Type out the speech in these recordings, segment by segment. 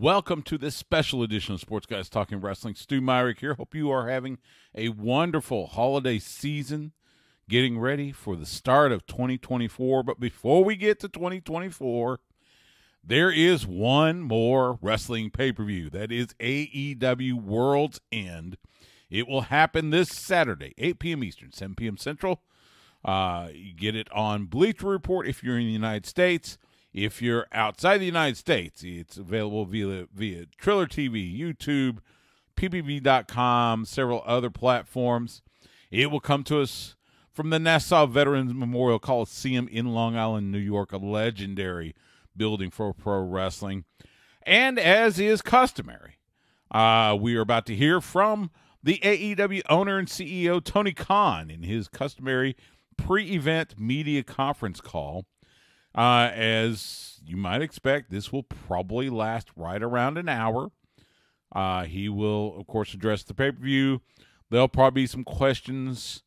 Welcome to this special edition of Sports Guys Talking Wrestling. Stu Myrick here. Hope you are having a wonderful holiday season, getting ready for the start of 2024. But before we get to 2024, there is one more wrestling pay-per-view. That is AEW World's End. It will happen this Saturday, 8 p.m. Eastern, 7 p.m. Central. You get it on Bleacher Report if you're in the United States. If you're outside the United States, it's available via Triller TV, YouTube, PPV.com, several other platforms. It will come to us from the Nassau Veterans Memorial Coliseum in Long Island, New York, a legendary building for pro wrestling. And as is customary, we are about to hear from the AEW owner and CEO, Tony Khan, in his customary pre-event media conference call. As you might expect, this will probably last right around an hour. He will, of course, address the pay-per-view. There'll probably be some questions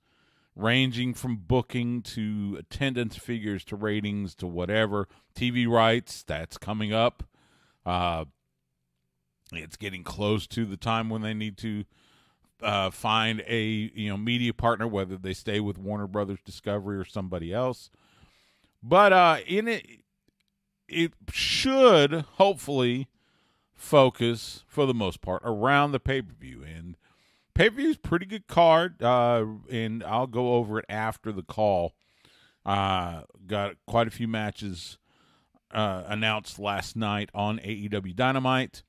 ranging from booking to attendance figures to ratings to whatever. TV rights, that's coming up. It's getting close to the time when they need to find a media partner, whether they stay with Warner Brothers Discovery or somebody else. But in it should hopefully focus, for the most part, around the pay-per-view. And pay-per-view is a pretty good card, and I'll go over it after the call. Got quite a few matches announced last night on AEW Dynamite.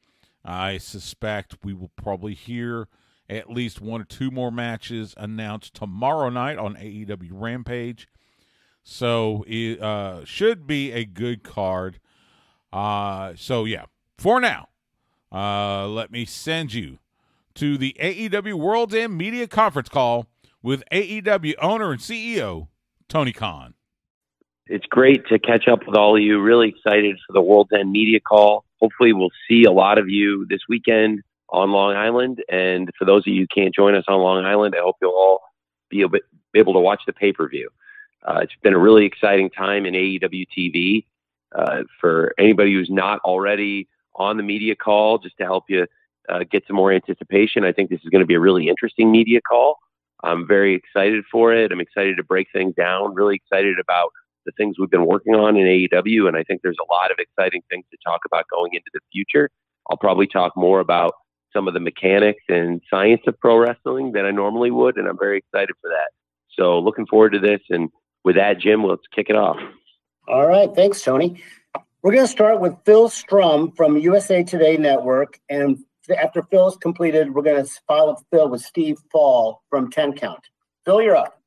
I suspect we will probably hear at least one or two more matches announced tomorrow night on AEW Rampage. So it should be a good card. So, yeah, for now, let me send you to the AEW World's End Media Conference Call with AEW owner and CEO, Tony Khan. It's great to catch up with all of you. Really excited for the World's End Media Call. Hopefully we'll see a lot of you this weekend on Long Island. And for those of you who can't join us on Long Island, I hope you'll all be able to watch the pay-per-view. It's been a really exciting time in AEW TV. For anybody who's not already on the media call, just to help you get some more anticipation, I think this is going to be a really interesting media call. I'm very excited for it. I'm excited to break things down, really excited about the things we've been working on in AEW, and I think there's a lot of exciting things to talk about going into the future. I'll probably talk more about some of the mechanics and science of pro wrestling than I normally would, and I'm very excited for that. So looking forward to this, and with that, Jim, let's kick it off. All right. Thanks, Tony. We're going to start with Phil Strum from USA Today Network. And after Phil's completed, we're going to follow Phil with Steve Fall from 10 Count. Phil, you're up.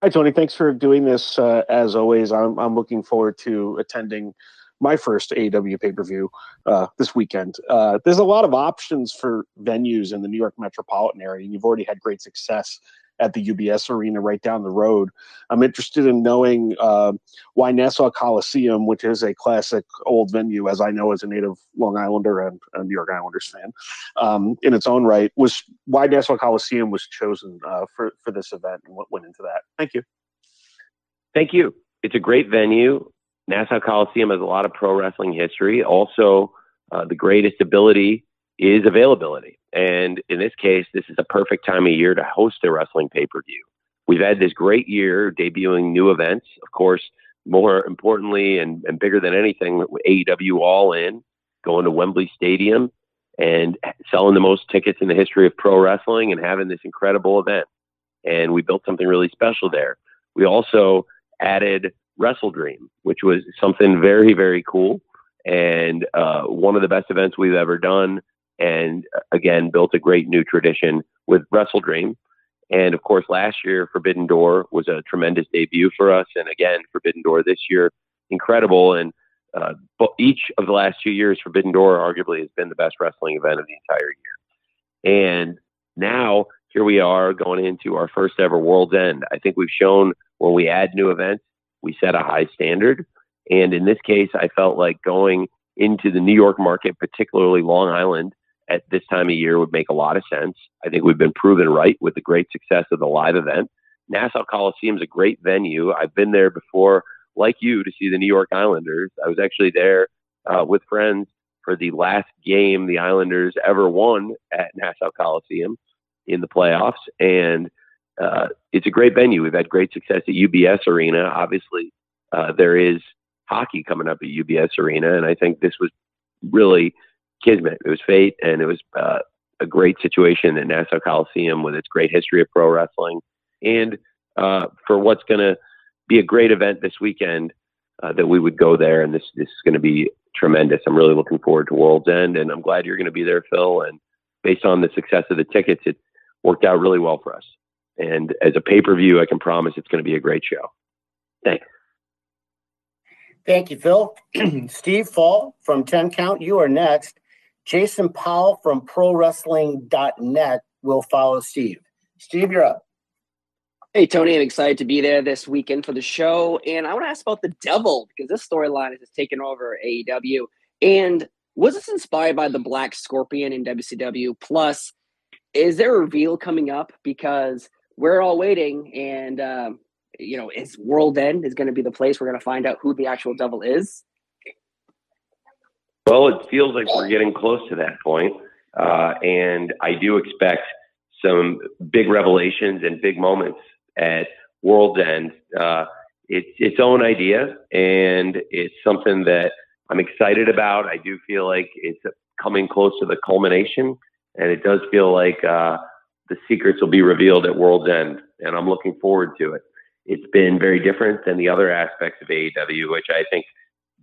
Hi, Tony. Thanks for doing this. As always, I'm looking forward to attending my first AEW pay-per-view this weekend. There's a lot of options for venues in the New York metropolitan area, and you've already had great success at the UBS Arena right down the road. I'm interested in knowing why Nassau Coliseum, which is a classic old venue, as I know as a native Long Islander and a New York Islanders fan, in its own right, was why Nassau Coliseum was chosen for this event and what went into that. Thank you. Thank you. It's a great venue. Nassau Coliseum has a lot of pro wrestling history. Also, the greatest ability is availability. And in this case, this is a perfect time of year to host a wrestling pay-per-view. We've had this great year debuting new events. Of course, more importantly and bigger than anything, AEW All In, going to Wembley Stadium and selling the most tickets in the history of pro wrestling and having this incredible event. And we built something really special there. We also added Wrestle Dream, which was something very, very cool and one of the best events we've ever done. And again, built a great new tradition with Wrestle Dream. And of course, last year, Forbidden Door was a tremendous debut for us. And again, Forbidden Door this year, incredible. And each of the last 2 years, Forbidden Door arguably has been the best wrestling event of the entire year. And now here we are going into our first ever World's End. I think we've shown when we add new events, we set a high standard. And in this case, I felt like going into the New York market, particularly Long Island, at this time of year would make a lot of sense. I think we've been proven right with the great success of the live event. Nassau Coliseum is a great venue. I've been there before like you, to see the New York Islanders. I was actually there with friends for the last game the Islanders ever won at Nassau Coliseum in the playoffs. And it's a great venue. We've had great success at UBS Arena. Obviously, there is hockey coming up at UBS Arena, and I think this was really kismet. It was fate, and it was a great situation at Nassau Coliseum with its great history of pro wrestling. And for what's going to be a great event this weekend, that we would go there, and this is going to be tremendous. I'm really looking forward to World's End, and I'm glad you're going to be there, Phil. And based on the success of the tickets, it worked out really well for us. And as a pay-per-view, I can promise it's going to be a great show. Thanks. Thank you, Phil. Steve Fall from 10 Count, you are next. Jason Powell from ProWrestling.net will follow Steve. Steve, you're up. Hey, Tony, I'm excited to be there this weekend for the show. And I want to ask about the Devil, because this storyline has taken over AEW. And was this inspired by the Black Scorpion in WCW? Plus, is there a reveal coming up? Because we're all waiting, and, is World End is going to be the place we're going to find out who the actual Devil is? Well, it feels like we're getting close to that point. And I do expect some big revelations and big moments at World's End. It's its own idea, and it's something that I'm excited about. I do feel like it's coming close to the culmination, and it does feel like the secrets will be revealed at World's End, and I'm looking forward to it. It's been very different than the other aspects of AEW, which I think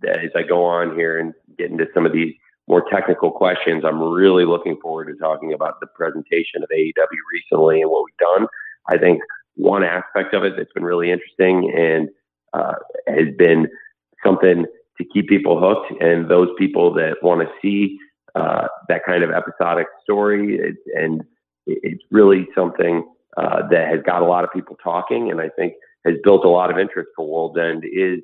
that as I go on here and get into some of these more technical questions, I'm really looking forward to talking about the presentation of AEW recently and what we've done. I think one aspect of it that's been really interesting and has been something to keep people hooked, and those people that want to see that kind of episodic story, it's really something that has got a lot of people talking, and I think has built a lot of interest for World's End, is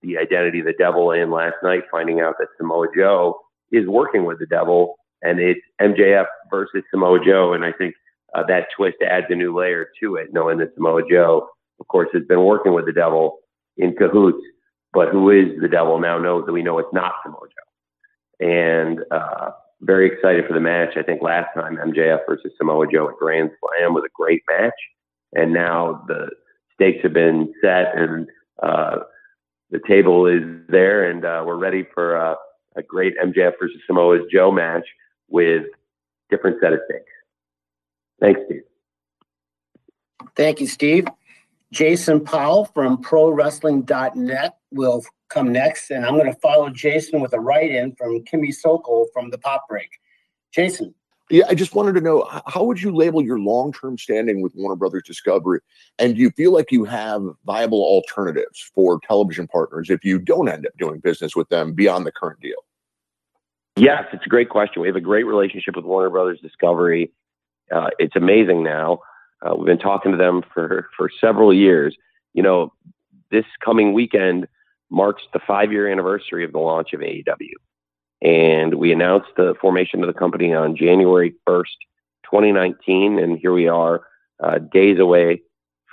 the identity of the Devil. And last night, finding out that Samoa Joe is working with the Devil, and it's MJF versus Samoa Joe. And I think that twist adds a new layer to it, knowing that Samoa Joe, of course, has been working with the Devil in cahoots, but who is the Devil now knows that we know it's not Samoa Joe. And very excited for the match. I think last time MJF versus Samoa Joe at Grand Slam was a great match, and now the stakes have been set, and the table is there, and we're ready for a great MJF versus Samoa Joe match with different set of stakes. Thanks, Steve. Thank you, Steve. Jason Powell from ProWrestling.net will come next, and I'm going to follow Jason with a write-in from Kimmy Sokol from the Pop Break. Jason. Yeah, I just wanted to know, how would you label your long-term standing with Warner Brothers Discovery? And do you feel like you have viable alternatives for television partners if you don't end up doing business with them beyond the current deal? Yes, it's a great question. We have a great relationship with Warner Brothers Discovery. It's amazing now. We've been talking to them for several years. You know, this coming weekend marks the 5-year anniversary of the launch of AEW. And we announced the formation of the company on January 1st, 2019. And here we are, days away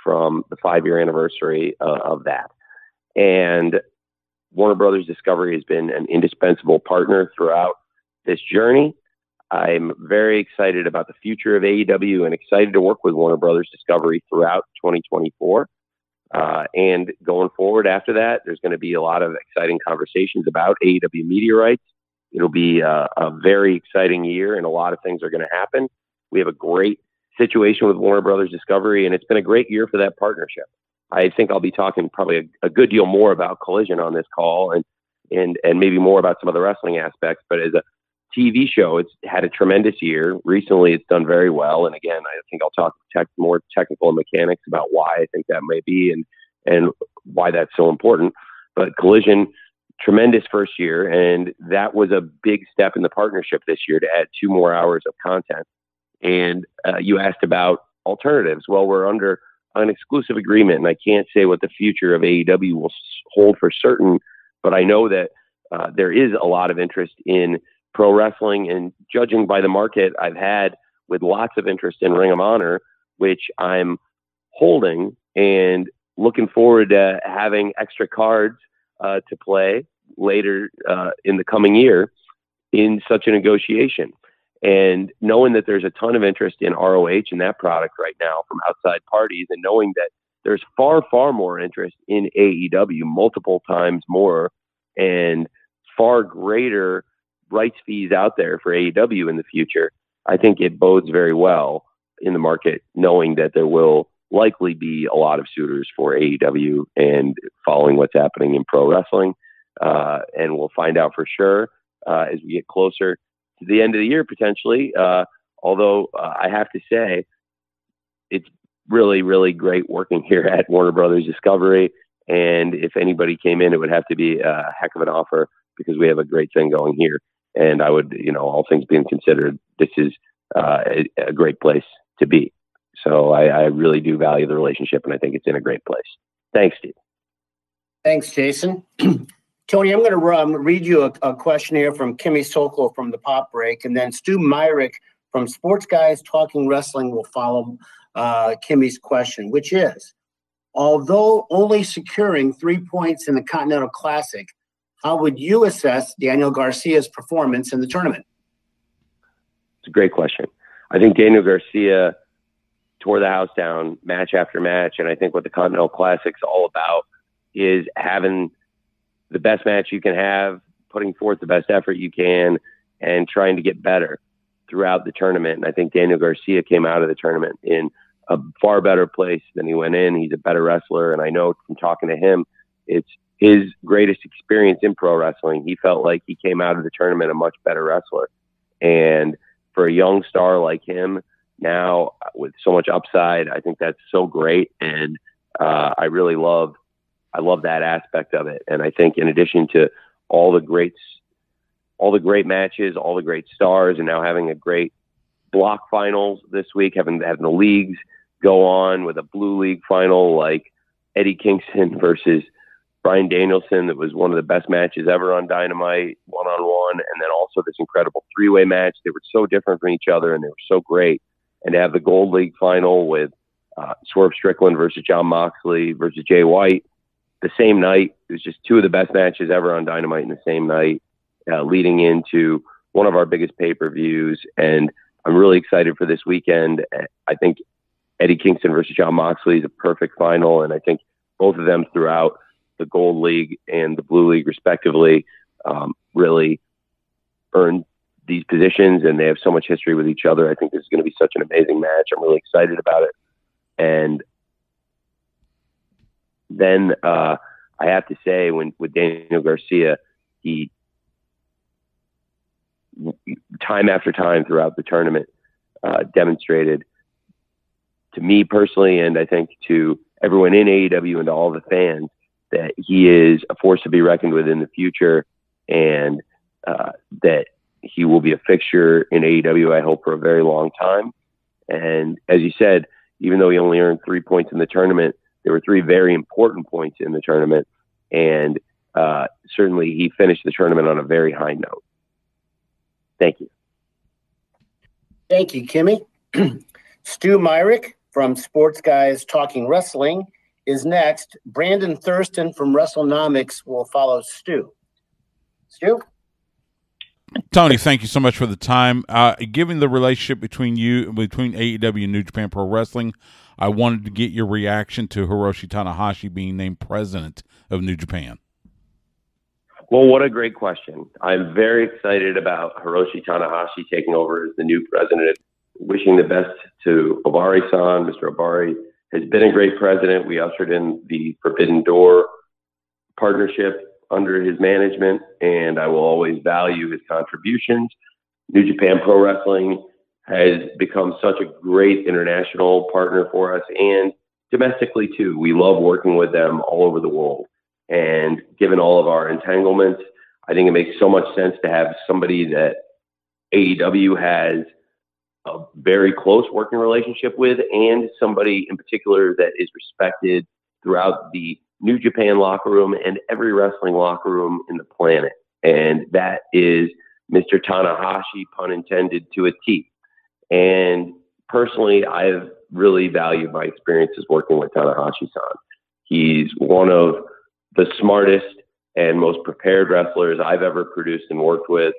from the 5-year anniversary of that. And Warner Brothers Discovery has been an indispensable partner throughout this journey. I'm very excited about the future of AEW and excited to work with Warner Brothers Discovery throughout 2024. And going forward after that, there's going to be a lot of exciting conversations about AEW media rights. It'll be a very exciting year, and a lot of things are going to happen. We have a great situation with Warner Brothers Discovery, and it's been a great year for that partnership. I think I'll be talking probably a good deal more about Collision on this call and maybe more about some of the wrestling aspects. But as a TV show, it's had a tremendous year. Recently, it's done very well. And again, I think I'll talk more technical mechanics about why I think that may be and why that's so important. But Collision, tremendous first year. And that was a big step in the partnership this year to add 2 more hours of content. And you asked about alternatives. Well, we're under an exclusive agreement, and I can't say what the future of AEW will hold for certain, but I know that there is a lot of interest in pro wrestling, and judging by the market I've had with lots of interest in Ring of Honor, which I'm holding, and looking forward to having extra cards to play later in the coming year in such a negotiation. And knowing that there's a ton of interest in ROH and that product right now from outside parties, and knowing that there's far, far more interest in AEW, multiple times more, and far greater rights fees out there for AEW in the future, I think it bodes very well in the market, knowing that there will likely be a lot of suitors for AEW and following what's happening in pro wrestling. And we'll find out for sure as we get closer to the end of the year, potentially. Although I have to say, it's really, really great working here at Warner Brothers Discovery. And if anybody came in, it would have to be a heck of an offer, because we have a great thing going here. And I would, all things being considered, this is a great place to be. So I really do value the relationship, and I think it's in a great place. Thanks, Steve. Thanks, Jason. Tony, I'm going to read you a question here from Kimmy Sokol from the Pop Break, and then Stu Myrick from Sports Guys Talking Wrestling will follow Kimmy's question, which is, although only securing 3 points in the Continental Classic, how would you assess Daniel Garcia's performance in the tournament? It's a great question. I think Daniel Garcia tore the house down match after match, and I think what the Continental Classic's all about is having the best match you can have, putting forth the best effort you can, and trying to get better throughout the tournament. And I think Daniel Garcia came out of the tournament in a far better place than he went in. He's a better wrestler, and I know from talking to him, it's his greatest experience in pro wrestling. He felt like he came out of the tournament a much better wrestler. And for a young star like him, now with so much upside, I think that's so great. And I love that aspect of it. And I think in addition to all the great matches, all the great stars, and now having a great block finals this week, having the leagues go on with a Blue League final like Eddie Kingston versus Bryan Danielson, that was one of the best matches ever on Dynamite, one-on-one, and then also this incredible three-way match. They were so different from each other, and they were so great. And to have the Gold League final with Swerve Strickland versus Jon Moxley versus Jay White the same night, it was just two of the best matches ever on Dynamite in the same night, leading into one of our biggest pay-per-views. And I'm really excited for this weekend. I think Eddie Kingston versus Jon Moxley is a perfect final, and I think both of them throughout the Gold League and the Blue League respectively really earned these positions, and they have so much history with each other. I think this is going to be such an amazing match. I'm really excited about it. And then I have to say, with Daniel Garcia, he time after time throughout the tournament demonstrated to me personally, and I think to everyone in AEW and to all the fans, that he is a force to be reckoned with in the future, and that he will be a fixture in AEW, I hope, for a very long time. And as you said, even though he only earned 3 points in the tournament, there were three very important points in the tournament. And certainly he finished the tournament on a very high note. Thank you. Thank you, Kimmy. Stu Myrick from Sports Guys Talking Wrestling is next. Brandon Thurston from WrestleNomics will follow Stu. Stu? Tony, thank you so much for the time. Given the relationship between AEW and New Japan Pro Wrestling, I wanted to get your reaction to Hiroshi Tanahashi being named president of New Japan. Well, what a great question. I'm very excited about Hiroshi Tanahashi taking over as the new president. Wishing the best to Obari-san. Mr. Obari has been a great president. We ushered in the Forbidden Door partnership under his management, and I will always value his contributions. New Japan Pro Wrestling has become such a great international partner for us, and domestically too. We love working with them all over the world. And given all of our entanglements, I think it makes so much sense to have somebody that AEW has a very close working relationship with, and somebody in particular that is respected throughout the New Japan locker room and every wrestling locker room in the planet. And that is Mr. Tanahashi, pun intended, to a T. And personally, I've really valued my experiences working with Tanahashi-san. He's one of the smartest and most prepared wrestlers I've ever produced and worked with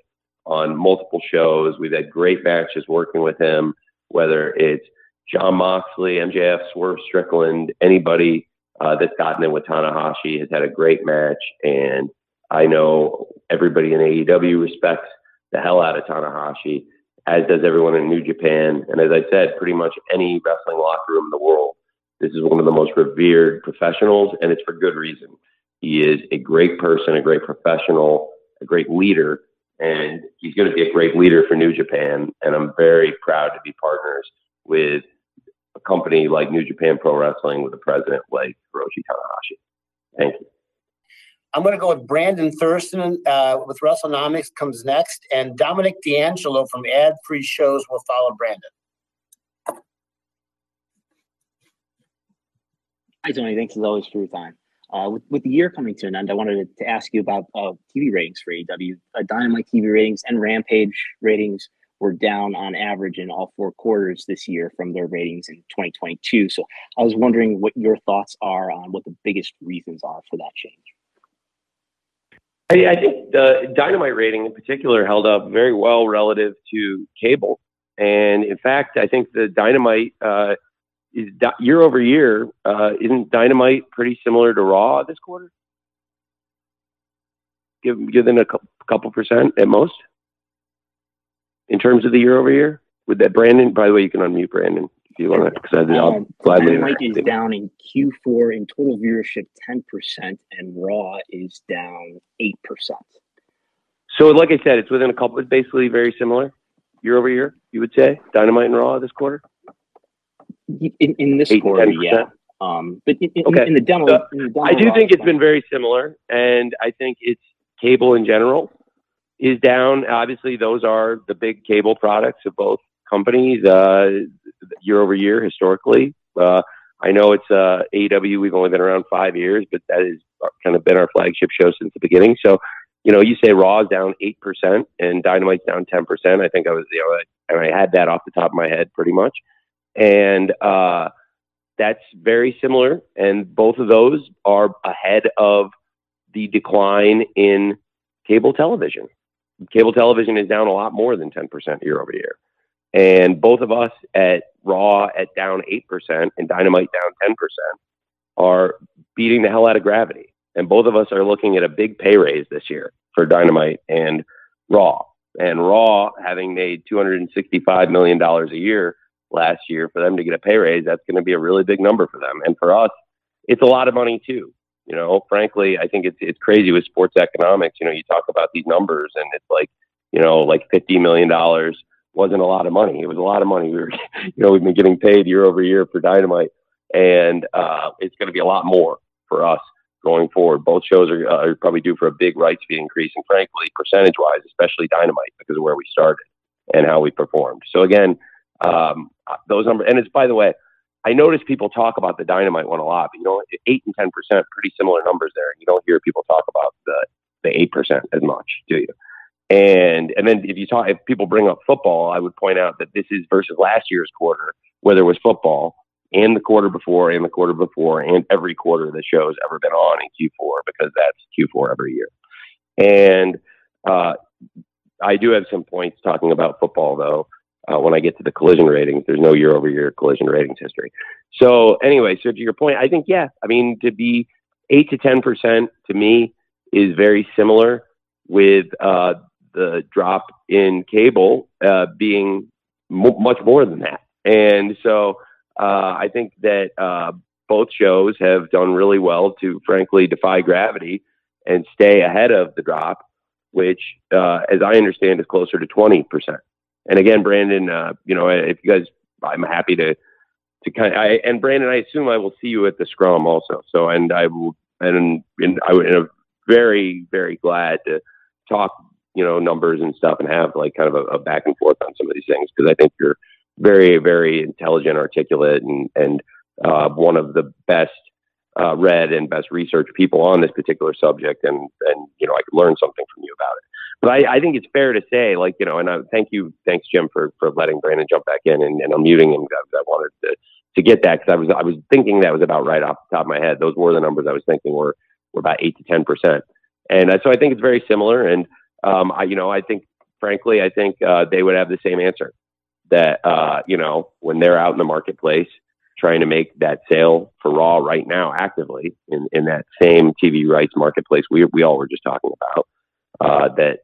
on multiple shows. We've had great matches working with him, whether it's Jon Moxley, MJF, Swerve Strickland, anybody that's gotten in with Tanahashi has had a great match. And I know everybody in AEW respects the hell out of Tanahashi, as does everyone in New Japan. And as I said, pretty much any wrestling locker room in the world, this is one of the most revered professionals, and it's for good reason. He is a great person, a great professional, a great leader, and he's going to be a great leader for New Japan. And I'm very proud to be partners with a company like New Japan Pro Wrestling with a president like Hiroshi Tanahashi. Thank you. I'm going to go with Brandon Thurston with WrestleNomics comes next, and Dominic D'Angelo from Ad Free Shows will follow Brandon. Hi, Tony. Thanks as always for your time. With the year coming to an end, I wanted to ask you about TV ratings for AEW. Dynamite TV ratings and Rampage ratings were down on average in all 4 quarters this year from their ratings in 2022. So I was wondering what your thoughts are on what the biggest reasons are for that change. I think the Dynamite rating in particular held up very well relative to cable. And in fact, I think the Dynamite is year over year. Isn't Dynamite pretty similar to Raw this quarter? Given a couple percent at most in terms of the year over year. With that, Brandon, by the way, you can unmute Brandon if you want to, because I'll gladly. Dynamite is down in Q4 in total viewership 10%, and Raw is down 8%. So, like I said, it's within a couple. It's basically very similar year over year. You would say Dynamite and Raw this quarter. In this quarter, yeah. But in the demo, I do think it's been very similar, and I think it's cable in general is down. Obviously, those are the big cable products of both companies year over year historically. I know it's AEW. We've only been around 5 years, but that has kind of been our flagship show since the beginning. So, you say Raw is down 8% and Dynamite's down 10%. I think I was, and I had that off the top of my head pretty much. And that's very similar. And both of those are ahead of the decline in cable television. Cable television is down a lot more than 10% year over year. And both of us at Raw at down 8% and Dynamite down 10% are beating the hell out of gravity. And both of us are looking at a big pay raise this year for Dynamite and Raw. And Raw, having made $265 million a year last year, for them to get a pay raise, that's going to be a really big number for them. And for us, it's a lot of money too. Frankly, I think it's crazy with sports economics. You talk about these numbers and it's like, like $50 million wasn't a lot of money. It was a lot of money. We've been getting paid year over year for Dynamite, and it's going to be a lot more for us going forward. Both shows are probably due for a big rights fee increase, and frankly, percentage wise, especially Dynamite because of where we started and how we performed. So again, those numbers, and it's, by the way, I notice people talk about the Dynamite one a lot, but 8 and 10%, pretty similar numbers there. You don't hear people talk about the 8% as much, do you? And then if people bring up football, I would point out that this is versus last year's quarter, whether it was football and the quarter before and the quarter before and every quarter the show's ever been on in Q4, because that's Q4 every year. And I do have some points talking about football, though. When I get to the collision ratings, there's no year-over-year collision ratings history. So anyway, so to your point, I think, to be 8 to 10% to me is very similar with the drop in cable being much more than that. And so I think that both shows have done really well to, frankly, defy gravity and stay ahead of the drop, which, as I understand, is closer to 20%. And again, Brandon, if you guys, I'm happy to and Brandon, I assume I will see you at the Scrum also. So, and I will, and I would, very, very glad to talk, numbers and stuff and have like kind of a back and forth on some of these things, because I think you're very, very intelligent, articulate, and one of the best read and best researched people on this particular subject. And I could learn something from you about it. But I think it's fair to say, and thanks Jim for letting Brandon jump back in and unmuting him. I wanted to get that, because I was thinking that was about right off the top of my head. Those were the numbers I was thinking were about 8 to 10%, and so I think it's very similar. And I think, frankly, they would have the same answer, that when they're out in the marketplace trying to make that sale for Raw right now, actively in that same TV rights marketplace we all were just talking about, that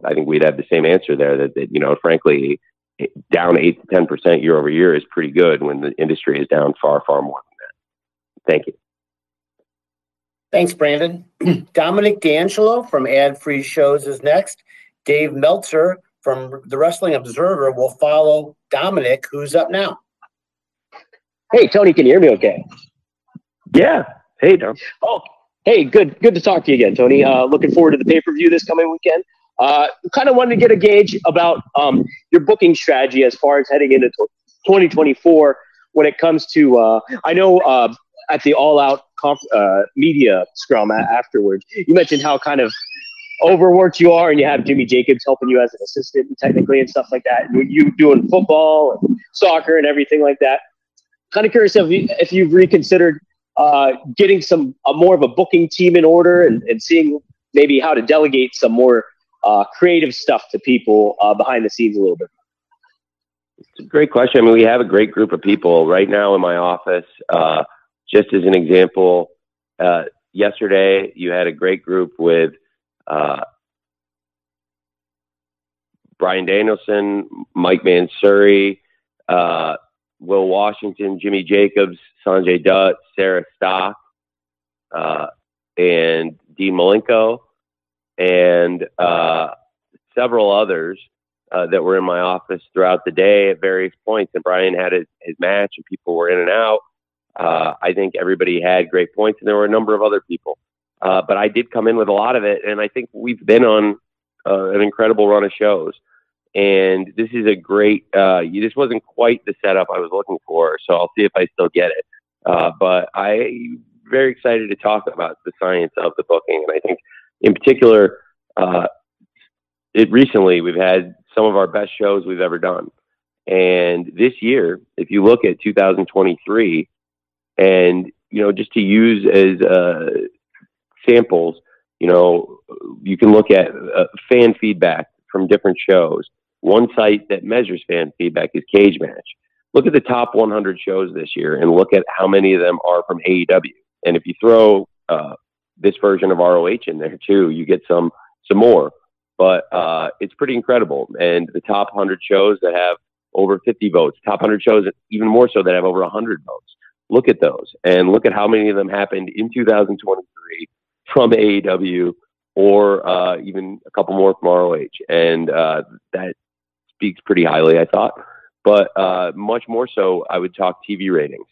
I think we'd have the same answer there, that frankly, down 8 to 10% year over year is pretty good when the industry is down far, far more than that. Thank you. Thanks, Brandon. Dominic D'Angelo from Ad Free Shows is next. Dave Meltzer from the Wrestling Observer will follow Dominic, who's up now. Hey, Tony, can you hear me okay? Yeah. Hey, Dom. Oh, hey, good to talk to you again, Tony. Looking forward to the pay-per-view this coming weekend. Kind of wanted to get a gauge about your booking strategy as far as heading into 2024 when it comes to, I know at the All Out media scrum afterwards, you mentioned how kind of overworked you are, and you have Jimmy Jacobs helping you as an assistant technically and stuff like that. And you doing football and soccer and everything like that. Kind of curious if you've reconsidered getting more of a booking team in order and seeing maybe how to delegate some more creative stuff to people behind the scenes a little bit. It's a great question. I mean, we have a great group of people right now in my office. Just as an example, yesterday you had a great group with Bryan Danielson, Mike Mansouri, Will Washington, Jimmy Jacobs, Sanjay Dutt, Sarah Stock, and Dean Malenko, and several others that were in my office throughout the day at various points. And Brian had his match, and people were in and out. I think everybody had great points, and there were a number of other people. But I did come in with a lot of it, and I think we've been on an incredible run of shows. And this is a great, this wasn't quite the setup I was looking for, so I'll see if I still get it. But I'm very excited to talk about the science of the booking. And I think in particular, recently we've had some of our best shows we've ever done. And this year, if you look at 2023, and, just to use as samples, you can look at fan feedback from different shows. One site that measures fan feedback is Cage Match. Look at the top 100 shows this year and look at how many of them are from AEW. And if you throw this version of ROH in there too, you get some more. But it's pretty incredible. And the top 100 shows that have over 50 votes, top 100 shows even more so that have over 100 votes. Look at those and look at how many of them happened in 2023 from AEW or even a couple more from ROH. And that speaks pretty highly, I thought. But much more so, I would talk TV ratings.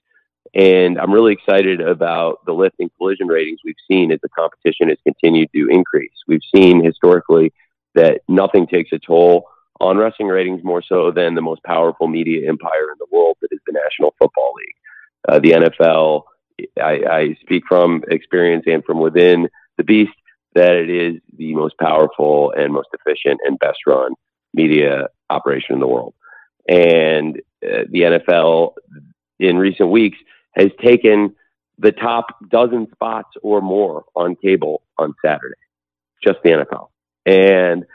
And I'm really excited about the lift in collision ratings we've seen as the competition has continued to increase. We've seen historically that nothing takes a toll on wrestling ratings more so than the most powerful media empire in the world, that is the National Football League. The NFL, I speak from experience and from within the beast, that it is the most powerful and most efficient and best run media operation in the world. And the NFL in recent weeks has taken the top dozen spots or more on cable on Saturday, just the NFL. And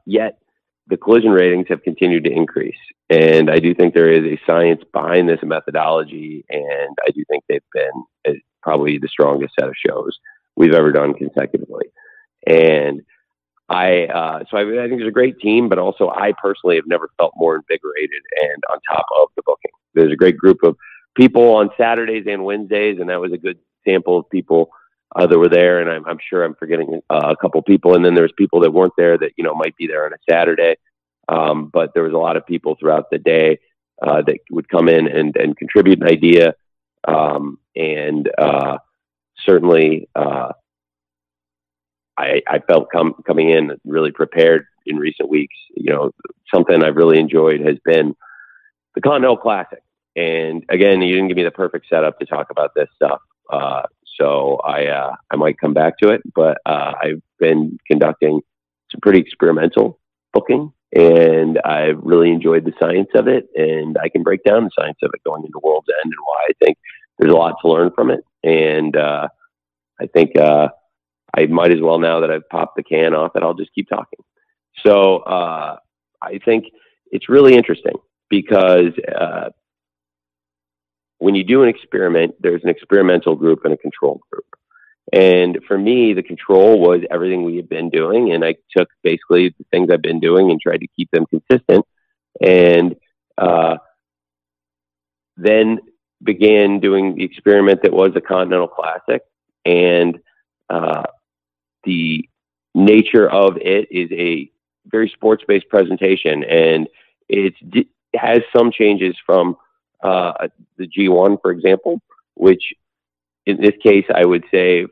yet the collision ratings have continued to increase. And I do think there is a science behind this methodology. And I do think they've been probably the strongest set of shows we've ever done consecutively. And I think there's a great team, but also I personally have never felt more invigorated and on top of the booking. There's a great group of people on Saturdays and Wednesdays, and that was a good sample of people that were there. And I'm sure I'm forgetting a couple people. And then there's people that weren't there that, might be there on a Saturday. But there was a lot of people throughout the day that would come in and contribute an idea. Certainly, I felt coming in really prepared in recent weeks. Something I've really enjoyed has been the Continental Classic. And again, you didn't give me the perfect setup to talk about this stuff. So I might come back to it, but I've been conducting some pretty experimental booking and I really enjoyed the science of it, and I can break down the science of it going into World's End and why I think there's a lot to learn from it. And I think I might as well, now that I've popped the can off it, I'll just keep talking. So I think it's really interesting because when you do an experiment, there's an experimental group and a control group. And for me, the control was everything we had been doing. And I took basically the things I've been doing and tried to keep them consistent. And then began doing the experiment that was the Continental Classic. And the nature of it is a very sports-based presentation. And it has some changes from the G1, for example, which in this case, I would say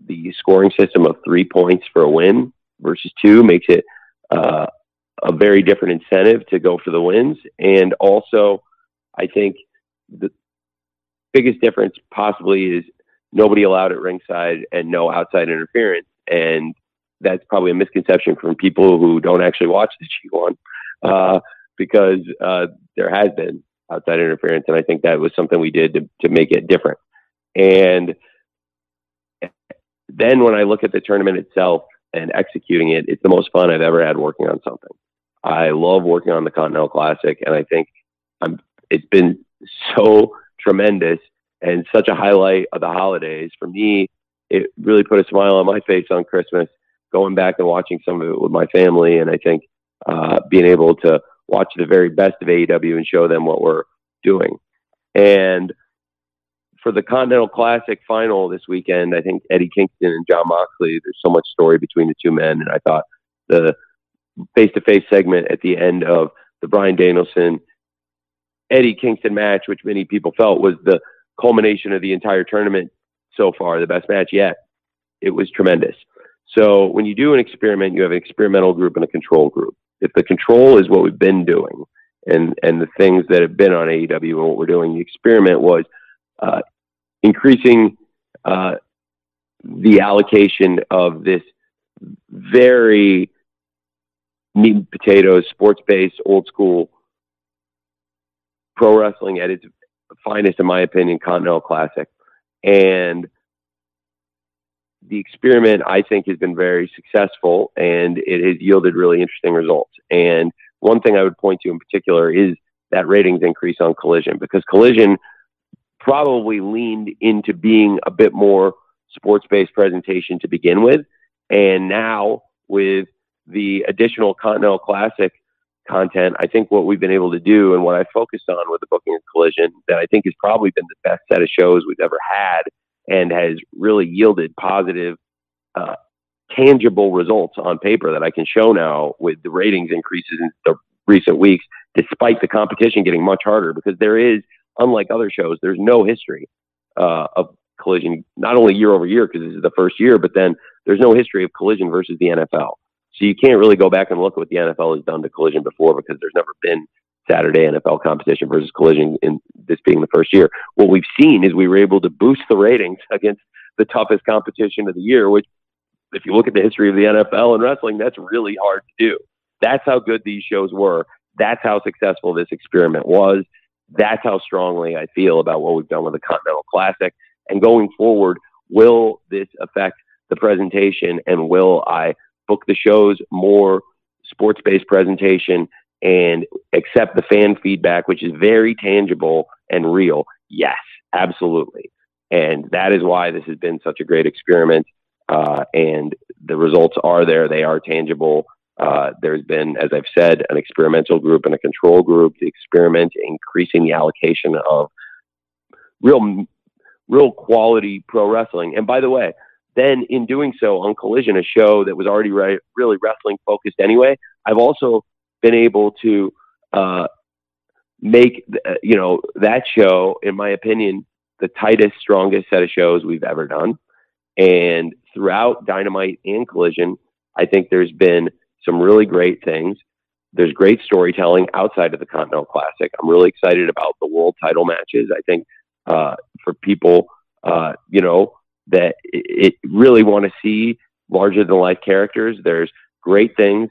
the scoring system of 3 points for a win versus 2 makes it a very different incentive to go for the wins. And also, I think the biggest difference possibly is nobody allowed at ringside and no outside interference. And that's probably a misconception from people who don't actually watch the G1 because there has been outside interference. And I think that was something we did to make it different. And then when I look at the tournament itself and executing it, it's the most fun I've ever had working on something. I love working on the Continental Classic, and I think it's been so tremendous and such a highlight of the holidays. For me, it really put a smile on my face on Christmas, going back and watching some of it with my family. And I think being able to watch the very best of AEW and show them what we're doing. And for the Continental Classic final this weekend, I think Eddie Kingston and Jon Moxley, there's so much story between the two men. And I thought the face-to-face segment at the end of the Bryan Danielson Eddie Kingston match, which many people felt was the culmination of the entire tournament so far, the best match yet. It was tremendous. So when you do an experiment, you have an experimental group and a control group. If the control is what we've been doing and the things that have been on AEW and what we're doing, the experiment was increasing the allocation of this very meat and potatoes, sports-based, old-school pro wrestling at its finest, in my opinion, Continental Classic. And the experiment, I think, has been very successful, and it has yielded really interesting results. And one thing I would point to in particular is that ratings increase on Collision, because Collision probably leaned into being a bit more sports-based presentation to begin with. And now with the additional Continental Classic content, I think what we've been able to do and what I focused on with the booking of Collision, that I think has probably been the best set of shows we've ever had and has really yielded positive, tangible results on paper that I can show now with the ratings increases in the recent weeks, despite the competition getting much harder, because there is, unlike other shows, there's no history of Collision, not only year over year, because this is the first year, but then there's no history of Collision versus the NFL. So you can't really go back and look at what the NFL has done to Collision before, because there's never been Saturday NFL competition versus Collision in this being the first year. What we've seen is we were able to boost the ratings against the toughest competition of the year, which if you look at the history of the NFL and wrestling, that's really hard to do. That's how good these shows were. That's how successful this experiment was. That's how strongly I feel about what we've done with the Continental Classic. And going forward, will this affect the presentation, and will I book the shows more sports-based presentation and accept the fan feedback, which is very tangible and real? Yes, absolutely. And that is why this has been such a great experiment. And the results are there. They are tangible. There's been, as I've said, an experimental group and a control group. The experiment increasing the allocation of real quality pro wrestling. And by the way, then in doing so on Collision, a show that was already really wrestling focused anyway, I've also been able to make that show, in my opinion, the tightest, strongest set of shows we've ever done. And throughout Dynamite and Collision, I think there's been some really great things. There's great storytelling outside of the Continental Classic. I'm really excited about the world title matches. I think for people, that it really want to see larger than life characters, there's great things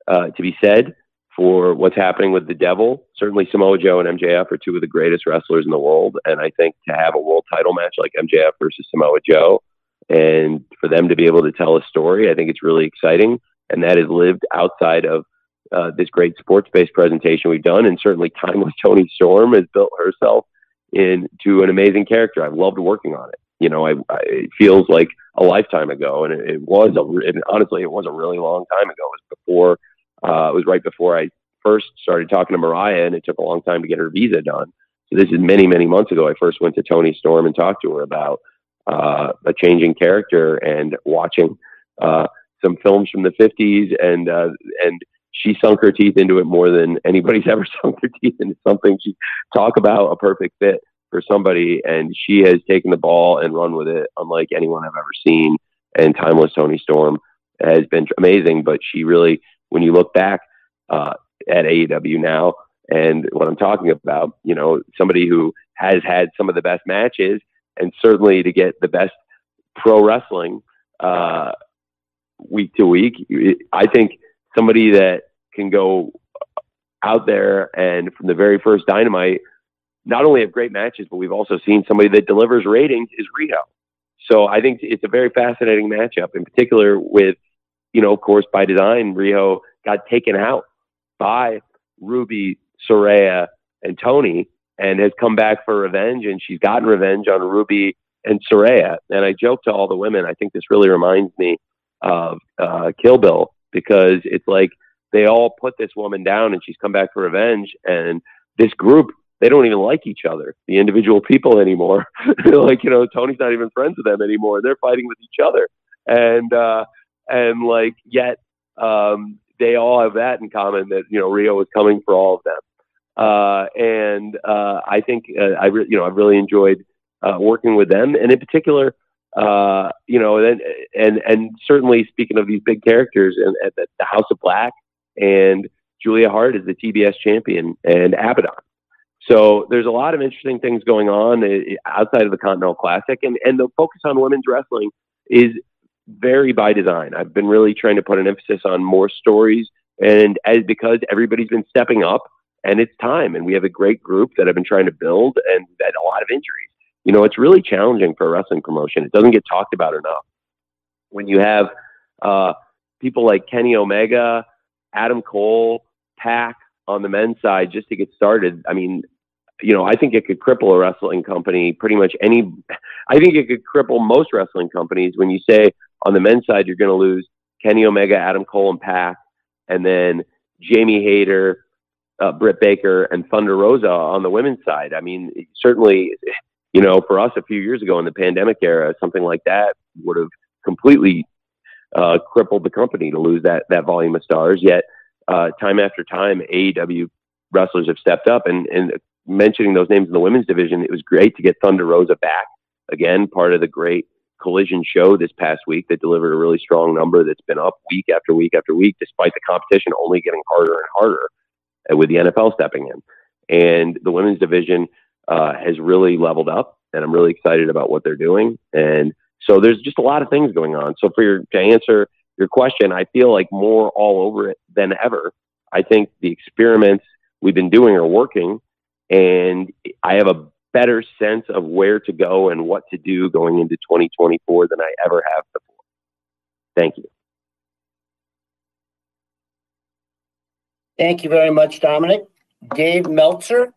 to be said for what's happening with the Devil. Certainly Samoa Joe and MJF are two of the greatest wrestlers in the world. And I think to have a world title match like MJF versus Samoa Joe, and for them to be able to tell a story, I think it's really exciting. And that has lived outside of this great sports-based presentation we've done. And certainly Timeless Toni Storm has built herself into an amazing character. I've loved working on it. You know, it feels like a lifetime ago, and honestly, it was a really long time ago. It was right before I first started talking to Mariah, and it took a long time to get her visa done. So this is many, many months ago. I first went to Toni Storm and talked to her about a changing character, and watching some films from the 50s, and she sunk her teeth into it more than anybody's ever sunk their teeth into something. She talk about a perfect fit for somebody, and she has taken the ball and run with it unlike anyone I've ever seen. And Timeless Toni Storm has been amazing, but she really, when you look back at AEW now and what I'm talking about, you know, somebody who has had some of the best matches, and certainly to get the best pro wrestling week to week, I think somebody that can go out there and from the very first Dynamite not only have great matches, but we've also seen somebody that delivers ratings is Riho. So I think it's a very fascinating matchup, in particular with, you know, of course, by design, Riho got taken out by Ruby, Saraya, and Toni, and has come back for revenge, and she's gotten revenge on Ruby and Saraya. And I joke to all the women, I think this really reminds me of Kill Bill, because it's like they all put this woman down and she's come back for revenge, and this group, they don't even like each other, the individual people anymore. Like, you know, Tony's not even friends with them anymore. They're fighting with each other. And like, yet they all have that in common, that, you know, Rio is coming for all of them. I think I've really enjoyed working with them, and in particular, you know, and certainly speaking of these big characters, and the House of Black and Julia Hart is the TBS champion, and Abaddon. So there's a lot of interesting things going on outside of the Continental Classic, and the focus on women's wrestling is very by design. I've been really trying to put an emphasis on more stories, and because everybody's been stepping up, and it's time, and we have a great group that I've been trying to build, and we've had a lot of injuries. You know, it's really challenging for a wrestling promotion. It doesn't get talked about enough. When you have people like Kenny Omega, Adam Cole, Pac on the men's side just to get started, I mean, you know, I think it could cripple a wrestling company I think it could cripple most wrestling companies when you say on the men's side, you're going to lose Kenny Omega, Adam Cole, and Pac, and then Jamie Hayter, Britt Baker, and Thunder Rosa on the women's side. I mean, certainly, you know, for us a few years ago in the pandemic era, something like that would have completely crippled the company to lose that volume of stars. Yet, time after time, AEW wrestlers have stepped up, and mentioning those names in the women's division, it was great to get Thunder Rosa back again, part of the great Collision show this past week that delivered a really strong number that's been up week after week after week, despite the competition only getting harder and harder with the NFL stepping in. And the women's division has really leveled up, and I'm really excited about what they're doing. And so there's just a lot of things going on. So to answer your question, I feel like more all over it than ever. I think the experiments we've been doing are working, and I have a better sense of where to go and what to do going into 2024 than I ever have before. Thank you. Thank you very much, Dominic. Dave Meltzer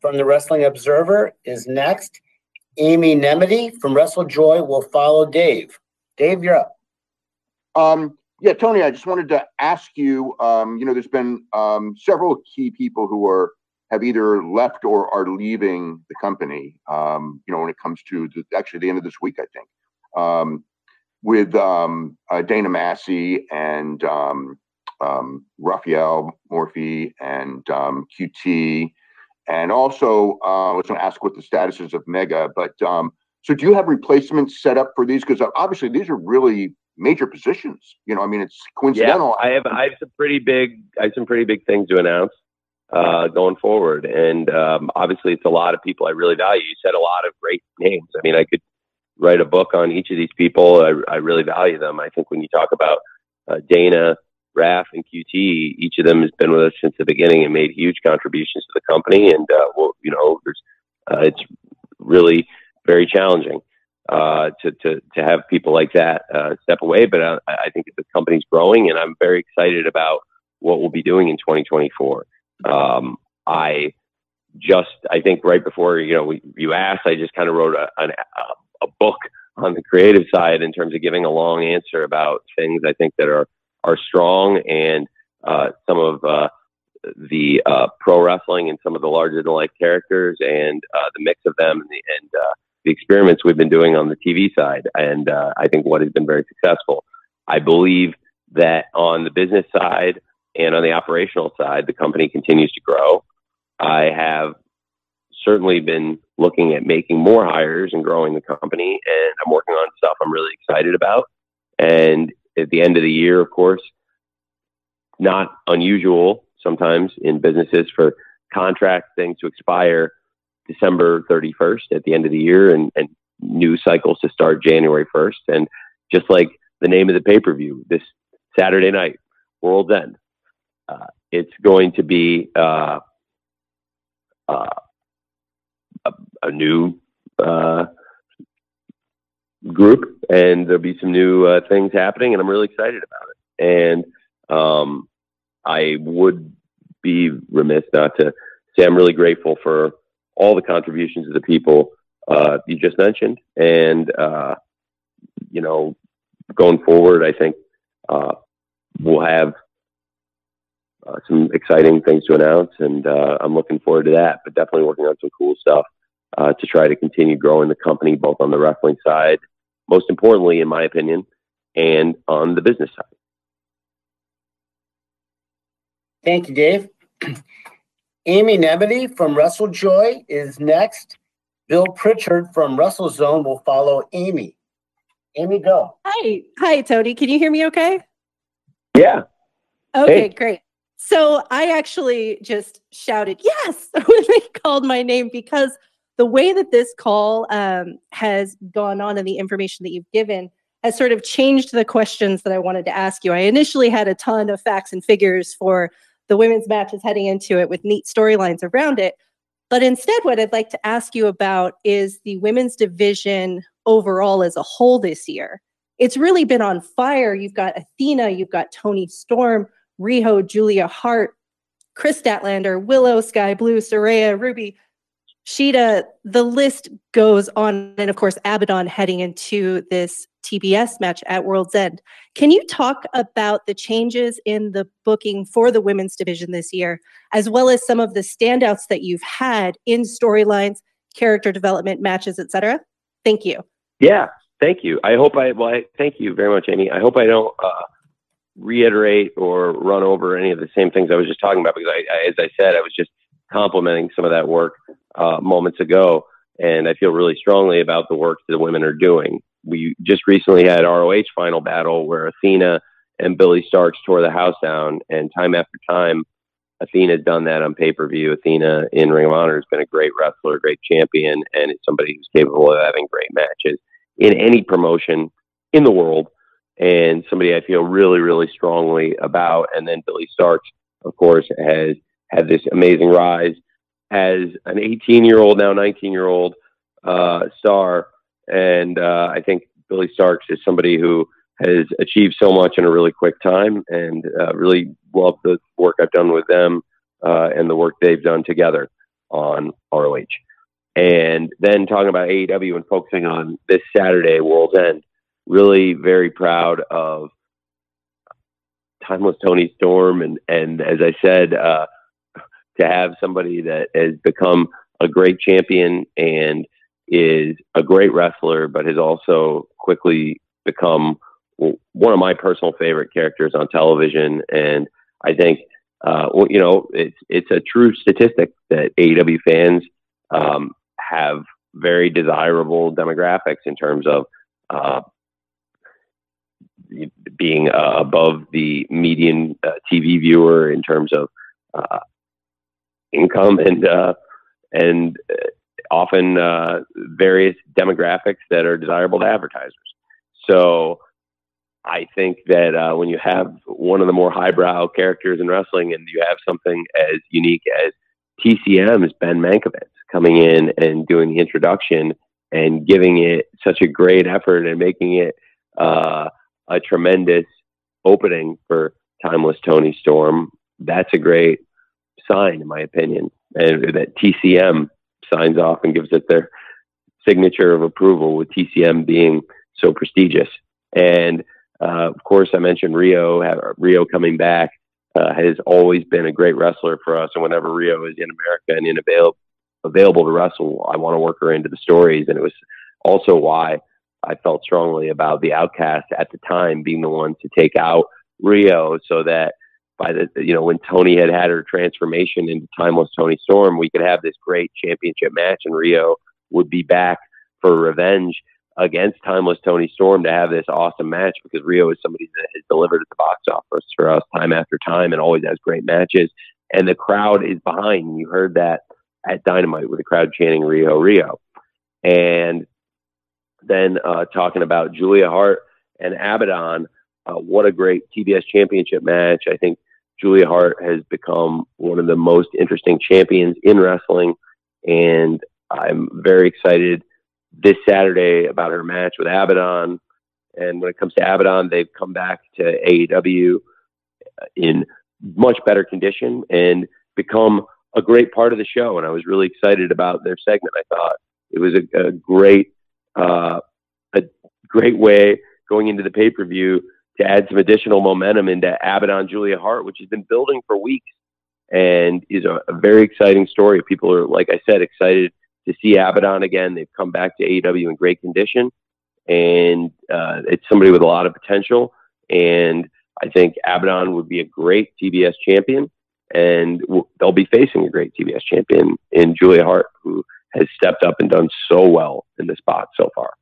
from the Wrestling Observer is next. Amy Nemedy from WrestleJoy will follow Dave. Dave, you're up. Yeah, Tony, I just wanted to ask you, you know, there's been several key people who have either left or are leaving the company, you know, when it comes to the end of this week, I think, with Dana Massey and Raphael Morphy and QT. And also, I was going to ask what the status is of Mega. But so do you have replacements set up for these? Because obviously these are really major positions. You know, I mean, it's coincidental. Yeah, I have some pretty big things to announce going forward. And obviously it's a lot of people I really value. You said a lot of great names. I mean, I could write a book on each of these people. I really value them. I think when you talk about Dana, Raph, and QT, each of them has been with us since the beginning and made huge contributions to the company. And it's really very challenging to have people like that step away. But I think the company's growing, and I'm very excited about what we'll be doing in 2024. I think right before you asked, I just kind of wrote a book on the creative side in terms of giving a long answer about things I think that are strong, and some of the pro wrestling and some of the larger than life characters, and the mix of them, and the experiments we've been doing on the TV side. And I think what has been very successful. I believe that on the business side and on the operational side, the company continues to grow. I have certainly been looking at making more hires and growing the company, and I'm working on stuff I'm really excited about. And at the end of the year, of course, not unusual sometimes in businesses for contract things to expire December 31st at the end of the year, and new cycles to start January 1st. And just like the name of the pay-per-view, this Saturday night, World's End, it's going to be a new group, and there'll be some new things happening, and I'm really excited about it. And I would be remiss not to say I'm really grateful for all the contributions of the people you just mentioned. And going forward, I think we'll have some exciting things to announce, and I'm looking forward to that. But definitely working on some cool stuff to try to continue growing the company, both on the wrestling side, most importantly, in my opinion, and on the business side. Thank you, Dave. Amy Nemedy from WrestleJoy is next. Bill Pritchard from WrestleZone will follow Amy. Amy, go. Hi, Tony. Can you hear me okay? Yeah. Okay, great. So I actually just shouted yes when they called my name, because the way that this call has gone on and the information that you've given has sort of changed the questions that I wanted to ask you. I initially had a ton of facts and figures for the women's matches heading into it with neat storylines around it. But instead, what I'd like to ask you about is the women's division overall as a whole this year. It's really been on fire. You've got Athena, you've got Toni Storm, Riho, Julia Hart, Chris Statlander, Willow, Sky Blue, Saraya, Ruby, Sheeta. The list goes on. And of course, Abaddon heading into this TBS match at World's End. Can you talk about the changes in the booking for the women's division this year, as well as some of the standouts that you've had in storylines, character development, matches, etc.? Thank you. Yeah, thank you. Thank you very much, Amy. I hope I don't reiterate or run over any of the same things I was just talking about, because as I said, I was just complimenting some of that work moments ago, and I feel really strongly about the work that the women are doing. We just recently had ROH Final Battle, where Athena and Billy Starks tore the house down, and time after time, Athena's done that on pay-per-view. Athena in Ring of Honor has been a great wrestler, great champion, and it's somebody who's capable of having great matches in any promotion in the world, and somebody I feel really, really strongly about. And then Billy Starks, of course, has had this amazing rise as an 18-year-old, now 19-year-old star. And I think Billy Starks is somebody who has achieved so much in a really quick time, and really love the work I've done with them and the work they've done together on ROH. And then talking about AEW and focusing on this Saturday, World's End, really very proud of Timeless Toni Storm. And as I said, to have somebody that has become a great champion and is a great wrestler, but has also quickly become one of my personal favorite characters on television. And I think, it's a true statistic that AEW fans have very desirable demographics in terms of being above the median TV viewer in terms of income, and often various demographics that are desirable to advertisers. So I think that when you have one of the more highbrow characters in wrestling, and you have something as unique as TCM's Ben Mankiewicz coming in and doing the introduction and giving it such a great effort and making it a tremendous opening for Timeless Tony Storm, that's a great sign, in my opinion. And that TCM signs off and gives it their signature of approval, with TCM being so prestigious. And of course, I mentioned Rio coming back has always been a great wrestler for us. And whenever Rio is in America and available to wrestle, I want to work her into the stories. And it was also why I felt strongly about the Outcast at the time being the one to take out Rio, so that by when Tony had her transformation into Timeless Tony Storm, we could have this great championship match, and Rio would be back for revenge against Timeless Tony Storm to have this awesome match, because Rio is somebody that has delivered at the box office for us time after time and always has great matches. And the crowd is behind. You heard that at Dynamite with the crowd chanting Rio, Rio. And then talking about Julia Hart and Abaddon, what a great TBS championship match. I think Julia Hart has become one of the most interesting champions in wrestling, and I'm very excited this Saturday about her match with Abaddon. And when it comes to Abaddon, they've come back to AEW in much better condition and become a great part of the show. And I was really excited about their segment. I thought it was a great way going into the pay-per-view to add some additional momentum into Abaddon Julia Hart, which has been building for weeks and is a very exciting story. People are, like I said, excited to see Abaddon again. They've come back to AEW in great condition, and it's somebody with a lot of potential. And I think Abaddon would be a great TBS champion, and they'll be facing a great TBS champion in Julia Hart, who has stepped up and done so well in the spot so far.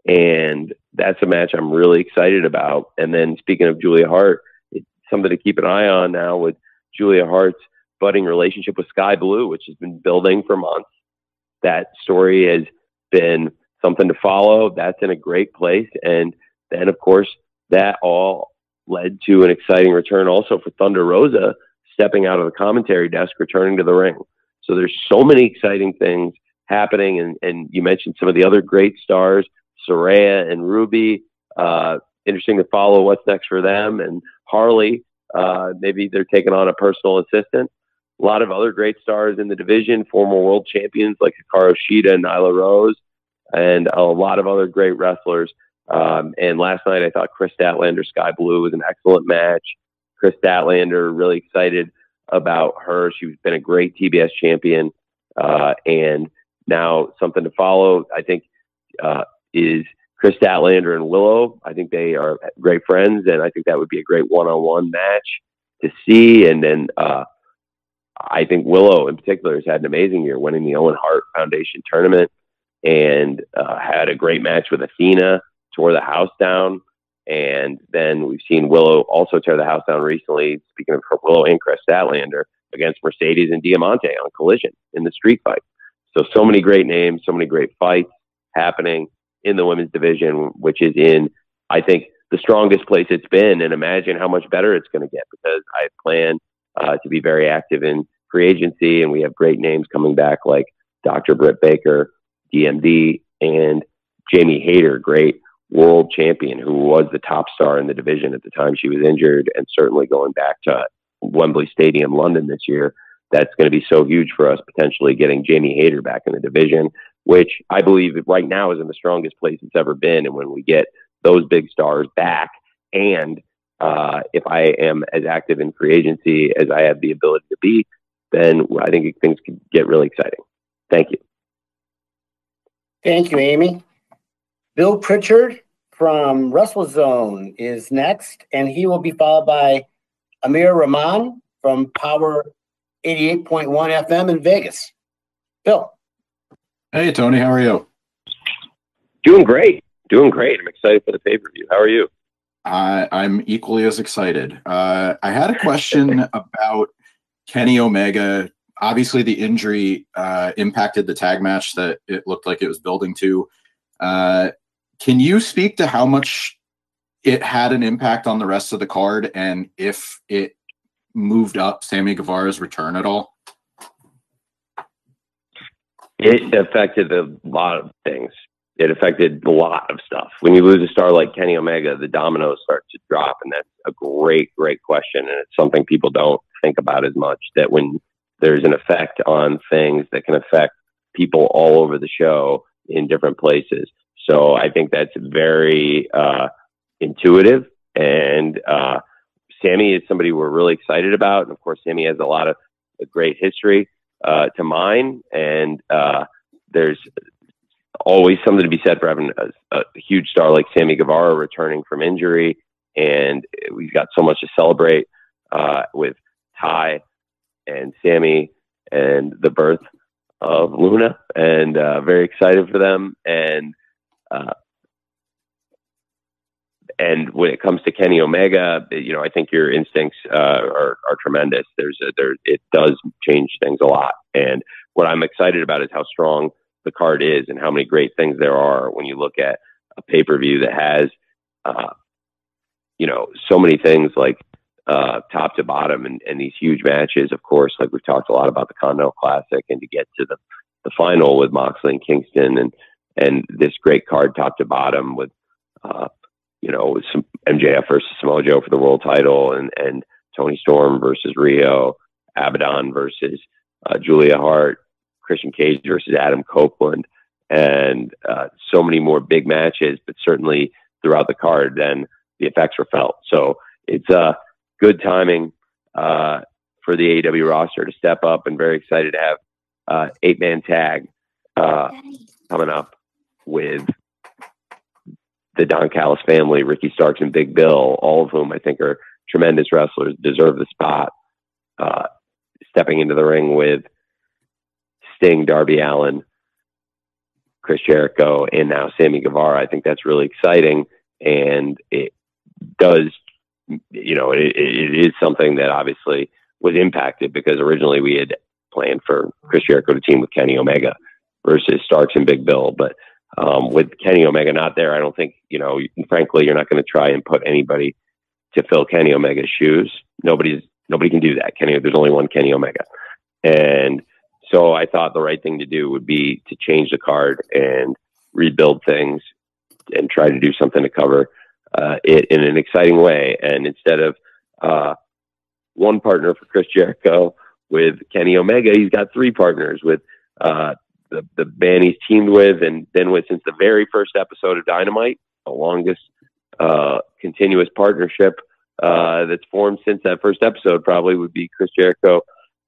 And that's a match I'm really excited about. And then speaking of Julia Hart, it's something to keep an eye on now with Julia Hart's budding relationship with Sky Blue, which has been building for months. That story has been something to follow. That's in a great place. And then, of course, that all led to an exciting return also for Thunder Rosa, stepping out of the commentary desk, returning to the ring. So there's so many exciting things happening. And you mentioned some of the other great stars, Saraya and Ruby. Interesting to follow what's next for them. And Harley, maybe they're taking on a personal assistant. A lot of other great stars in the division, former world champions like Hikaru Shida and Nyla Rose, and a lot of other great wrestlers. And last night, I thought Chris Statlander, Sky Blue was an excellent match. Chris Statlander, really excited about her. She's been a great TBS champion. And now something to follow, I think, is Chris Statlander and Willow. I think they are great friends, and I think that would be a great one-on-one match to see. And then I think Willow in particular has had an amazing year, winning the Owen Hart Foundation tournament, and had a great match with Athena, tore the house down. And then we've seen Willow also tear the house down recently, speaking of Willow and Chris Statlander, against Mercedes and Diamante on Collision in the street fight. So many great names, so many great fights happening in the women's division, which is in, I think, the strongest place it's been. And imagine how much better it's going to get, because I plan to be very active in free agency, and we have great names coming back like Dr. Britt Baker, DMD, and Jamie Hayter, great world champion who was the top star in the division at the time she was injured, and certainly going back to Wembley Stadium, London this year. That's going to be so huge for us, potentially getting Jamie Hayter back in the division, which I believe right now is in the strongest place it's ever been. And when we get those big stars back, and if I am as active in free agency as I have the ability to be, then I think things could get really exciting. Thank you. Thank you, Amy. Bill Pritchard from WrestleZone is next, and he will be followed by Amir Rahman from Power 88.1 FM in Vegas. Bill. Hey, Tony. How are you? Doing great. I'm excited for the pay-per-view. How are you? I'm equally as excited. I had a question about Kenny Omega. Obviously, the injury impacted the tag match that it looked like it was building to. Can you speak to how much it had an impact on the rest of the card, and if it moved up Sammy Guevara's return at all? It affected a lot of things. It affected a lot of stuff. When you lose a star like Kenny Omega, the dominoes start to drop, and that's a great, great question. And it's something people don't think about as much, that when there's an effect on things that can affect people all over the show in different places. So I think that's very intuitive. And Sammy is somebody we're really excited about. And of course, Sammy has a lot of a great history to mine. And there's always something to be said for having a huge star like Sammy Guevara returning from injury. And we've got so much to celebrate with Ty and Sammy and the birth of Luna, and very excited for them. And when it comes to Kenny Omega, you know, I think your instincts are tremendous. It does change things a lot. And what I'm excited about is how strong the card is and how many great things there are when you look at a pay-per-view that has, you know, so many things like top to bottom and these huge matches. Of course, like we've talked a lot about the Continental Classic, and to get to the final with Moxley and Kingston, and this great card top to bottom with, you know, with some MJF versus Samoa Joe for the world title, and Tony Storm versus Rio, Abaddon versus Julia Hart, Christian Cage versus Adam Copeland, and so many more big matches, but certainly throughout the card, then the effects were felt. So it's good timing for the AEW roster to step up, and very excited to have 8-man tag coming up with the Don Callis family, Ricky Starks and Big Bill, all of whom I think are tremendous wrestlers, deserve the spot. Stepping into the ring with Sting, Darby Allin, Chris Jericho, and now Sammy Guevara. I think that's really exciting, and it does, you know, it is something that obviously was impacted, because originally we had planned for Chris Jericho to team with Kenny Omega versus Starks and Big Bill, but with Kenny Omega not there, I don't think, you know, frankly, you're not going to try and put anybody to fill Kenny Omega's shoes. Nobody can do that. There's only one Kenny Omega. And so I thought the right thing to do would be to change the card and rebuild things and try to do something to cover it in an exciting way. And instead of one partner for Chris Jericho with Kenny Omega, he's got 3 partners with the band he's teamed with and been with since the very first episode of Dynamite, the longest continuous partnership that's formed since that first episode probably would be Chris Jericho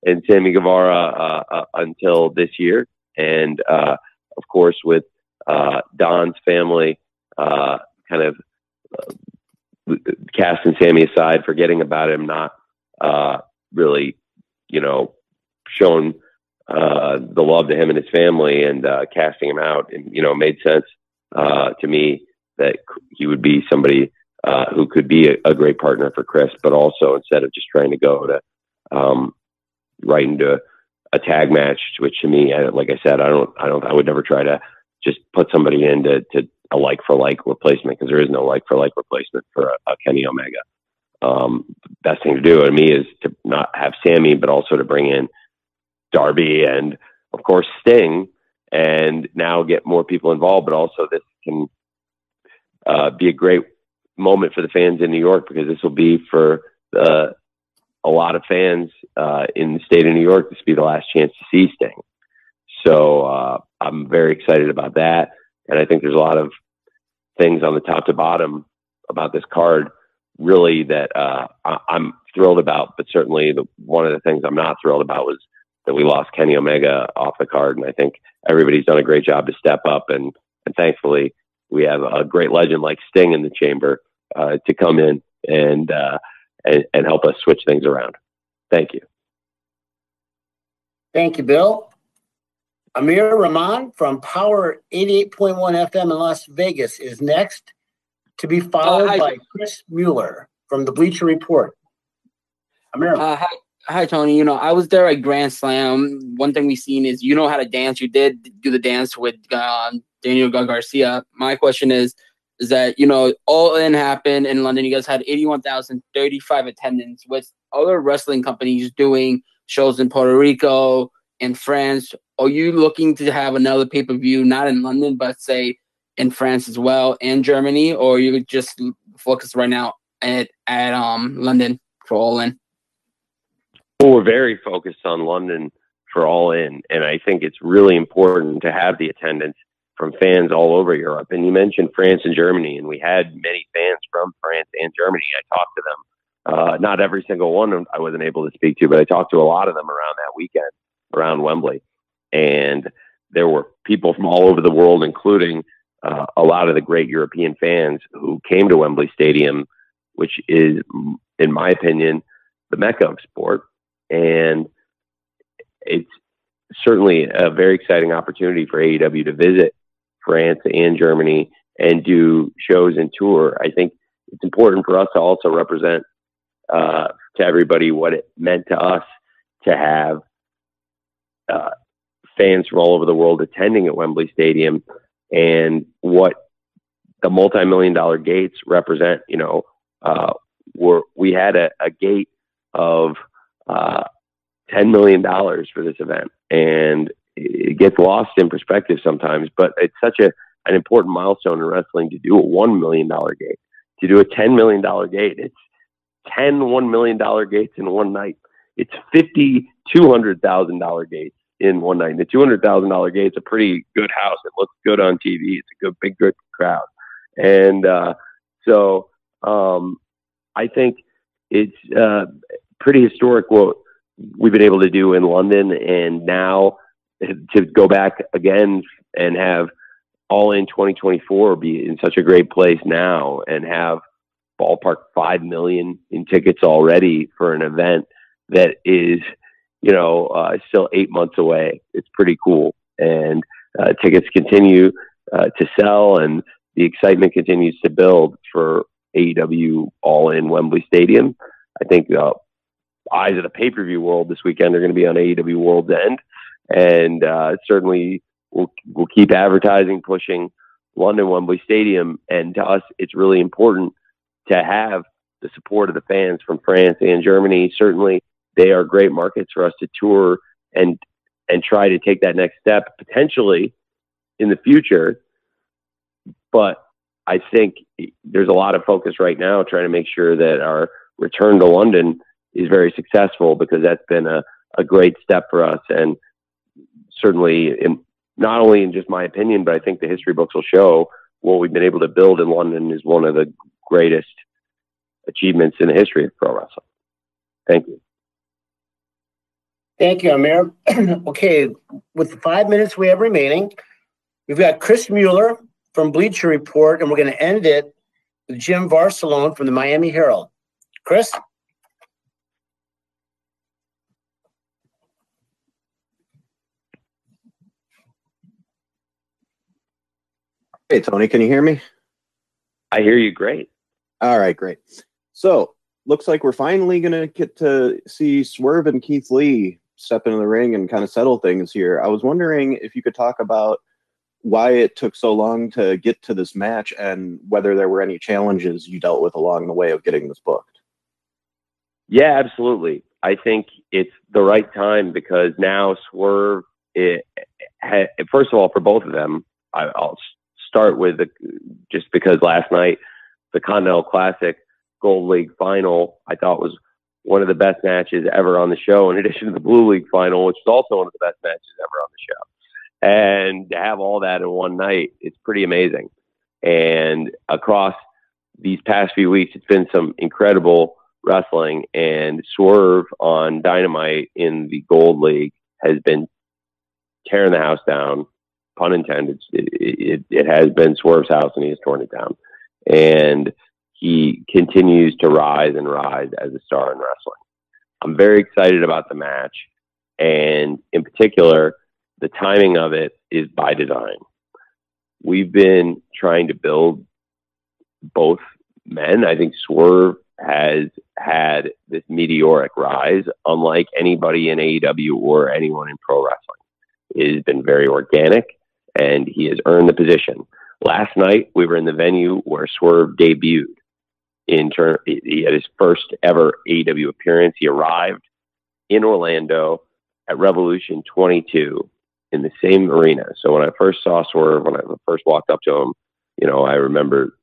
and Sammy Guevara until this year. And of course, with Don's family kind of casting Sammy aside, forgetting about him, not really, you know, showing the love to him and his family, and casting him out. And, you know, it made sense to me that he would be somebody who could be a great partner for Chris, but also instead of just trying to go to right into a tag match, which to me, like I said, I would never try to just put somebody into a like for like replacement, because there is no like for like replacement for a Kenny Omega. Best thing to do to me is to not have Sammy, but also to bring in Darby and of course Sting, and now get more people involved. But also this can be a great moment for the fans in New York, because this will be for a lot of fans in the state of New York, this will be the last chance to see Sting. So I'm very excited about that. And I think there's a lot of things on the top to bottom about this card really that I'm thrilled about. But certainly one of the things I'm not thrilled about was that we lost Kenny Omega off the card. And I think everybody's done a great job to step up. And thankfully we have a great legend like Sting in the chamber to come in and help us switch things around. Thank you. Thank you, Bill. Amir Rahman from Power 88.1 FM in Las Vegas is next, to be followed by Chris Mueller from the Bleacher Report. Amir. Hi, Tony. You know, I was there at Grand Slam. One thing we've seen is you know how to dance. You did do the dance with Daniel Garcia. My question is is that, All In happened in London. You guys had 81,035 attendance, with other wrestling companies doing shows in Puerto Rico and France. Are you looking to have another pay-per-view, not in London, but say in France as well and Germany, or you just focus right now at London for All In? Well, we're very focused on London for All In, and I think it's really important to have the attendance from fans all over Europe. And you mentioned France and Germany, and we had many fans from France and Germany. I talked to them. Not every single one I wasn't able to speak to, but I talked to a lot of them around that weekend around Wembley. And there were people from all over the world, including a lot of the great European fans who came to Wembley Stadium, which is, in my opinion, the mecca of sport. And it's certainly a very exciting opportunity for AEW to visit France and Germany and do shows and tour. I think it's important for us to also represent to everybody what it meant to us to have fans from all over the world attending at Wembley Stadium, and what the multi-million-dollar gates represent. We had a gate of $10 million for this event, and it gets lost in perspective sometimes, but it's such an important milestone in wrestling to do a $1 million gate, to do a $10 million gate. It's 10 $1 million gates in one night. It's 50 $200,000 gates in one night. And the $200,000 gate's a pretty good house. It looks good on TV. It's a good crowd. And so I think it's pretty historic what we've been able to do in London, and now to go back again and have All In 2024 be in such a great place now, and have ballpark 5 million in tickets already for an event that is, still 8 months away. It's pretty cool. And tickets continue to sell, and the excitement continues to build for AEW All In Wembley Stadium. I think eyes of the pay-per-view world this weekend are going to be on AEW World's End, and certainly we'll keep advertising, pushing London Wembley Stadium. And to us, it's really important to have the support of the fans from France and Germany. Certainly, they are great markets for us to tour and try to take that next step potentially in the future. But I think there's a lot of focus right now trying to make sure that our return to London is very successful, because that's been a great step for us. And certainly, not only in just my opinion, but I think the history books will show what we've been able to build in London is one of the greatest achievements in the history of pro wrestling. Thank you. Thank you, Amir. Okay, with the 5 minutes we have remaining, we've got Chris Mueller from Bleacher Report, and we're going to end it with Jim Varsalone from the Miami Herald. Chris? Hey, Tony, can you hear me? I hear you great. All right, great. So, looks like we're finally going to get to see Swerve and Keith Lee step into the ring and kind of settle things here. I was wondering if you could talk about why it took so long to get to this match, and whether there were any challenges you dealt with along the way of getting this booked. Yeah, absolutely. I think it's the right time, because now Swerve, first of all, for both of them, I'll start with just because last night, the Continental Classic Gold League Final, I thought was one of the best matches ever on the show, in addition to the Blue League Final, which is also one of the best matches ever on the show. And to have all that in one night, it's pretty amazing. And across these past few weeks, it's been some incredible wrestling, and Swerve on Dynamite in the Gold League has been tearing the house down, pun intended. It has been Swerve's house, and he has torn it down. And he continues to rise and rise as a star in wrestling. I'm very excited about the match, and in particular, the timing of it is by design. We've been trying to build both men. I think Swerve has had this meteoric rise, unlike anybody in AEW or anyone in pro wrestling. It has been very organic, and he has earned the position. Last night, we were in the venue where Swerve debuted. He had his first ever AEW appearance. He arrived in Orlando at Revolution 22 in the same arena. So when I first saw Swerve, when I first walked up to him, I remember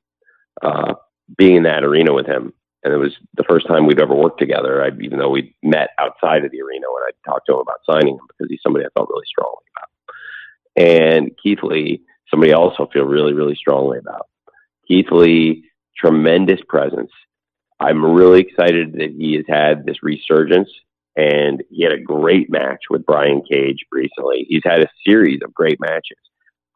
being in that arena with him. And it was the first time we'd ever worked together, even though we met outside of the arena when I talked to him about signing him, because he's somebody I felt really strongly about. And Keith Lee, somebody else I feel really, really strongly about. Keith Lee, tremendous presence. I'm really excited that he has had this resurgence, and he had a great match with Brian Cage recently. He's had a series of great matches.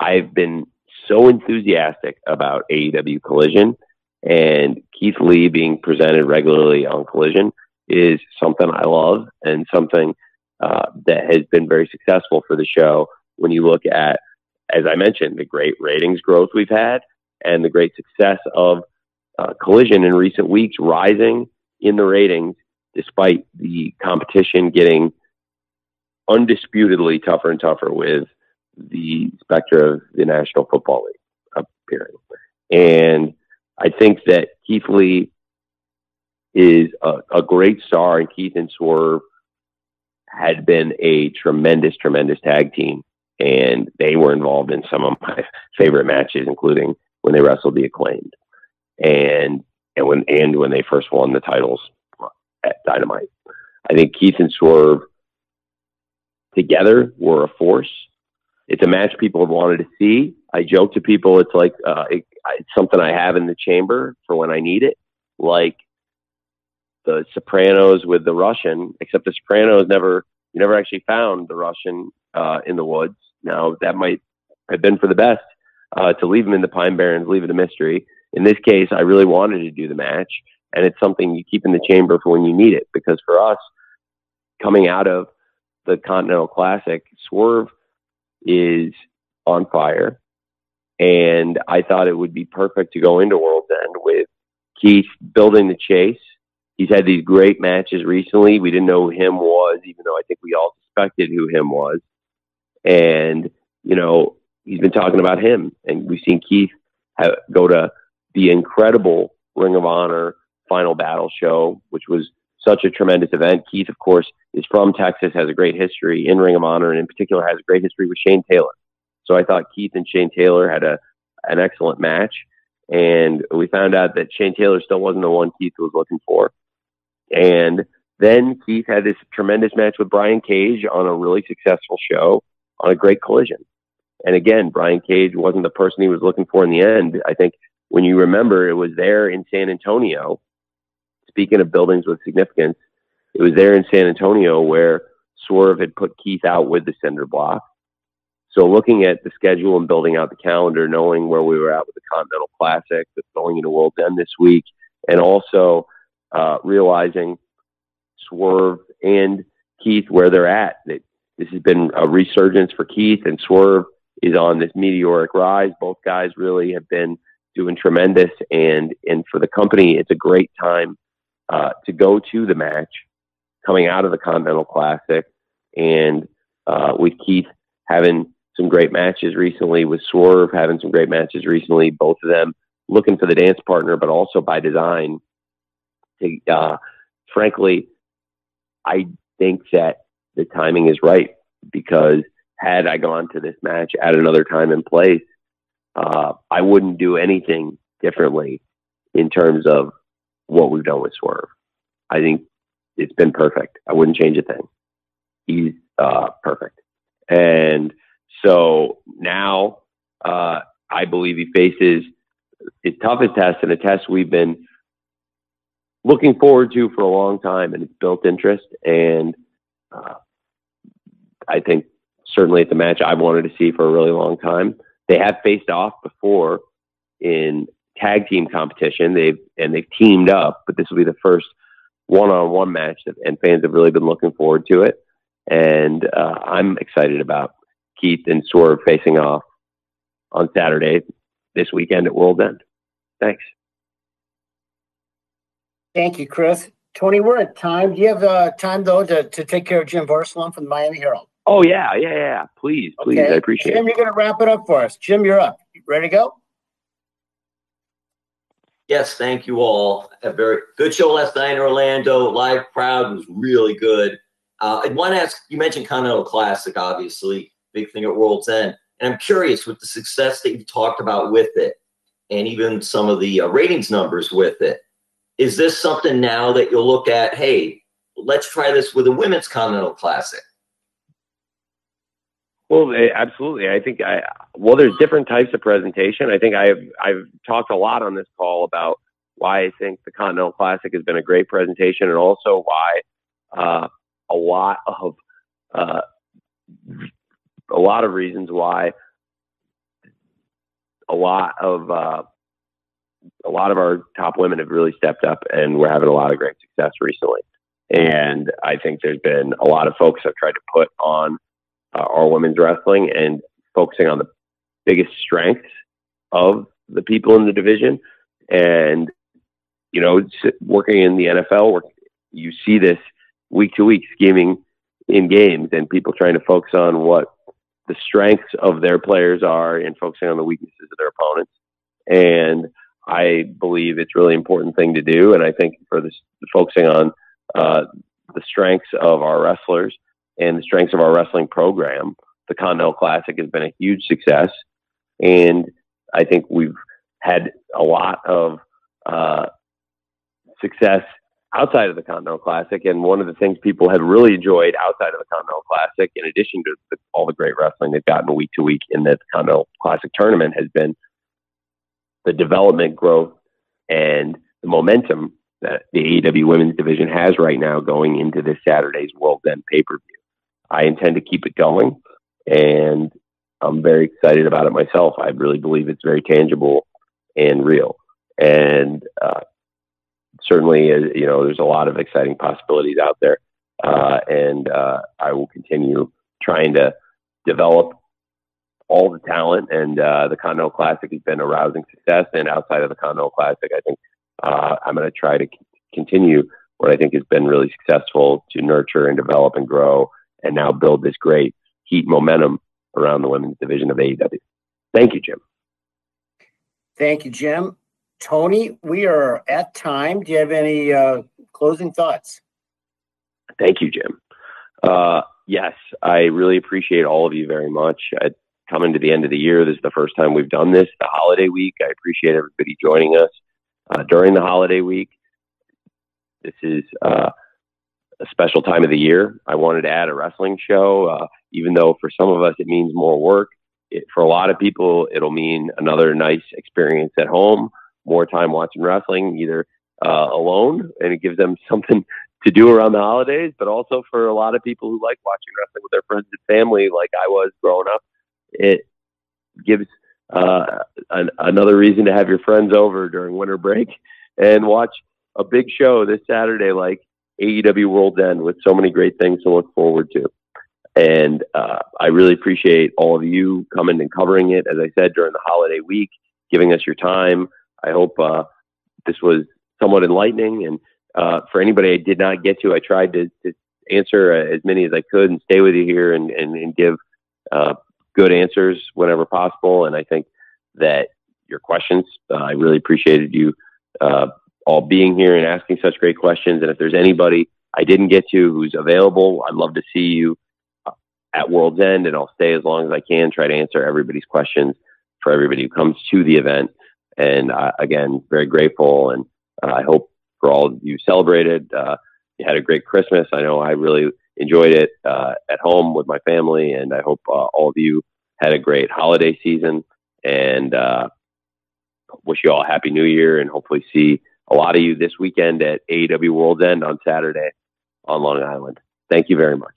I've been so enthusiastic about AEW Collision, and Keith Lee being presented regularly on Collision is something I love, and something that has been very successful for the show. When you look at, as I mentioned, the great ratings growth we've had and the great success of Collision in recent weeks, rising in the ratings despite the competition getting undisputedly tougher and tougher with the specter of the National Football League appearing. And I think that Keith Lee is a great star, and Keith and Swerve had been a tremendous, tremendous tag team. And they were involved in some of my favorite matches, including when they wrestled the Acclaimed, and when they first won the titles at Dynamite. I think Keith and Swerve together were a force. It's a match people have wanted to see. I joke to people, it's like it's something I have in the chamber for when I need it, like the Sopranos with the Russian. Except the Sopranos you never actually found the Russian in the woods. Now that might have been for the best to leave him in the Pine Barrens, leave it a mystery. In this case, I really wanted to do the match, and it's something you keep in the chamber for when you need it. Because for us, coming out of the Continental Classic, Swerve is on fire, and I thought it would be perfect to go into World's End with Keith building the chase. He's had these great matches recently. We didn't know who him was, even though I think we all suspected who him was. And, he's been talking about him. And we've seen Keith go to the incredible Ring of Honor Final Battle show, which was such a tremendous event. Keith, of course, is from Texas, has a great history in Ring of Honor, and in particular has a great history with Shane Taylor. So I thought Keith and Shane Taylor had an excellent match. And we found out that Shane Taylor still wasn't the one Keith was looking for. And then Keith had this tremendous match with Brian Cage on a really successful show on a great Collision. And again, Brian Cage wasn't the person he was looking for in the end. I think when you remember, it was there in San Antonio. Speaking of buildings with significance, it was there in San Antonio where Swerve had put Keith out with the cinder block. So looking at the schedule and building out the calendar, knowing where we were at with the Continental Classic, that's going into World's End this week, and also realizing Swerve and Keith where they're at, that this has been a resurgence for Keith, and Swerve is on this meteoric rise. Both guys really have been doing tremendous, and for the company, it's a great time to go to the match coming out of the Continental Classic, and with Keith having some great matches recently, with Swerve having some great matches recently, both of them looking for the dance partner, but also by design. Frankly, I think that the timing is right, because had I gone to this match at another time and place, I wouldn't do anything differently in terms of what we've done with Swerve. I think it's been perfect. I wouldn't change a thing. He's perfect. And so now I believe he faces his toughest test, and a test we've been looking forward to for a long time, and it's built interest. And I think certainly it's a match I've wanted to see for a really long time. They have faced off before in tag team competition. They've teamed up, but this will be the first one-on-one match, and fans have really been looking forward to it. And I'm excited about Keith and Swerve facing off on Saturday this weekend at World's End. Thanks. Thank you, Chris. Tony, we're at time. Do you have time, though, to take care of Jim Varsalon from the Miami Herald? Oh, yeah. Please. Okay. I appreciate Jim, it. you're going to wrap it up for us. Jim, you're up. You ready to go? Yes, thank you all. A very good show last night in Orlando. Live crowd was really good. I want to ask, you mentioned Continental Classic, obviously, big thing at World's End. And I'm curious, with the success that you've talked about with it, and even some of the ratings numbers with it, is this something now that you'll look at, hey, let's try this with a women's Continental Classic? Well, absolutely. I think there's different types of presentation. I think I've talked a lot on this call about why I think the Continental Classic has been a great presentation, and also why a lot of reasons why a lot of our top women have really stepped up, and we're having a lot of great success recently. And I think there's been a lot of folks that have tried to put on our women's wrestling and focusing on the biggest strengths of the people in the division. And, you know, working in the NFL, where you see this week to week scheming in games and people trying to focus on what the strengths of their players are and focusing on the weaknesses of their opponents. And I believe it's a really important thing to do. And I think for this, focusing on the strengths of our wrestlers and the strengths of our wrestling program, the Continental Classic has been a huge success. And I think we've had a lot of success outside of the Continental Classic. And one of the things people have really enjoyed outside of the Continental Classic, in addition to all the great wrestling they've gotten week to week in the Continental Classic tournament, has been the development, growth, and the momentum that the AEW women's division has right now going into this Saturday's World's End pay-per-view. I intend to keep it going, and I'm very excited about it myself. I really believe it's very tangible and real. And certainly, you know, there's a lot of exciting possibilities out there. And I will continue trying to develop all the talent. And the Continental Classic has been a rousing success. And outside of the Continental Classic, I think I'm going to try to continue what I think has been really successful to nurture and develop and grow, and now build this great heat momentum around the women's division of AEW. Thank you, Jim. Thank you, Jim. Tony, we are at time. Do you have any closing thoughts? Thank you, Jim. Yes, I really appreciate all of you very much. Coming to the end of the year, this is the first time we've done this, the holiday week. I appreciate everybody joining us during the holiday week. This is a special time of the year. I wanted to add a wrestling show, even though for some of us it means more work. For a lot of people, it'll mean another nice experience at home, more time watching wrestling, either alone, and it gives them something to do around the holidays, but also for a lot of people who like watching wrestling with their friends and family, like I was growing up, it gives another reason to have your friends over during winter break and watch a big show this Saturday, like AEW World's End, with so many great things to look forward to. And I really appreciate all of you coming and covering it, as I said, during the holiday week, giving us your time. I hope this was somewhat enlightening. And for anybody I did not get to, I tried to answer as many as I could and stay with you here and give good answers whenever possible. And I think that your questions, I really appreciated you all being here and asking such great questions. And if there's anybody I didn't get to who's available, I'd love to see you at World's End, and I'll stay as long as I can, try to answer everybody's questions for everybody who comes to the event. And again, very grateful. And I hope for all of you celebrated, you had a great Christmas. I know I really enjoyed it at home with my family, and I hope all of you had a great holiday season, and wish you all a happy new year, and hopefully see a lot of you this weekend at AEW World's End on Saturday on Long Island. Thank you very much.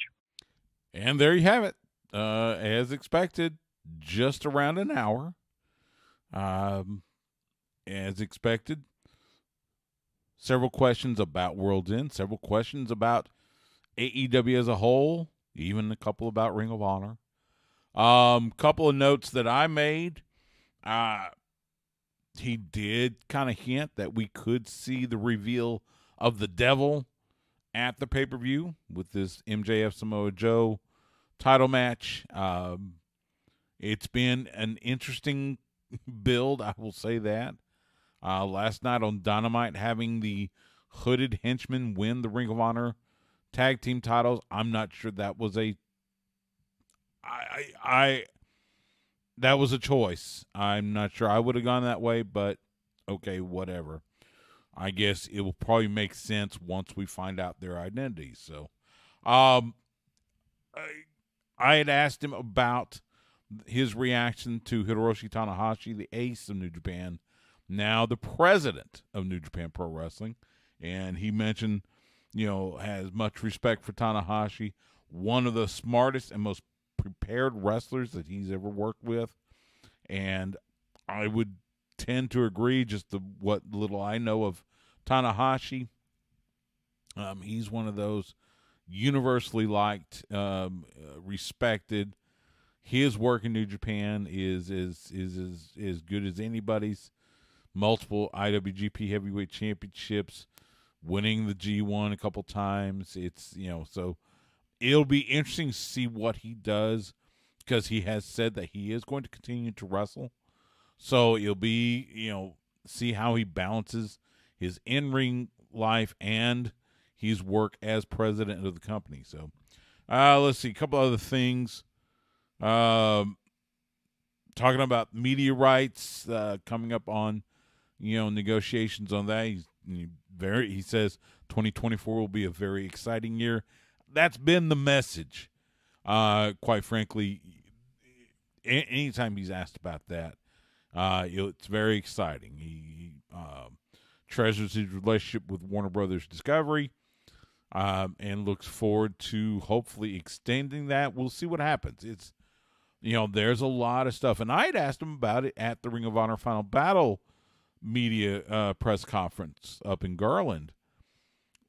And there you have it. As expected, just around an hour. As expected, several questions about World's End, several questions about AEW as a whole, even a couple about Ring of Honor. Couple of notes that I made. He did kind of hint that we could see the reveal of the Devil at the pay-per-view with this MJF Samoa Joe title match. It's been an interesting build, I will say that. last night on Dynamite, having the Hooded Henchmen win the Ring of Honor tag team titles. I'm not sure that was that was a choice. I'm not sure I would have gone that way, but okay, whatever. I guess it will probably make sense once we find out their identities. So, I had asked him about his reaction to Hiroshi Tanahashi, the ace of New Japan, now the president of New Japan Pro Wrestling, and he mentioned, has much respect for Tanahashi, one of the smartest and most prepared wrestlers that he's ever worked with, and I would tend to agree. Just what little I know of Tanahashi, he's one of those universally liked, respected. His work in New Japan is as good as anybody's. Multiple IWGP Heavyweight Championships, winning the G1 a couple times. It's so it'll be interesting to see what he does, because he has said that he is going to continue to wrestle. So it'll be see how he balances his in-ring life and his work as president of the company. So let's see a couple other things. Talking about media rights, coming up on, negotiations on that. He says 2024 will be a very exciting year. That's been the message. Quite frankly, anytime he's asked about that, it's very exciting. He treasures his relationship with Warner Brothers Discovery, and looks forward to hopefully extending that. We'll see what happens. It's there's a lot of stuff. And I had asked him about it at the Ring of Honor Final Battle media press conference up in Garland,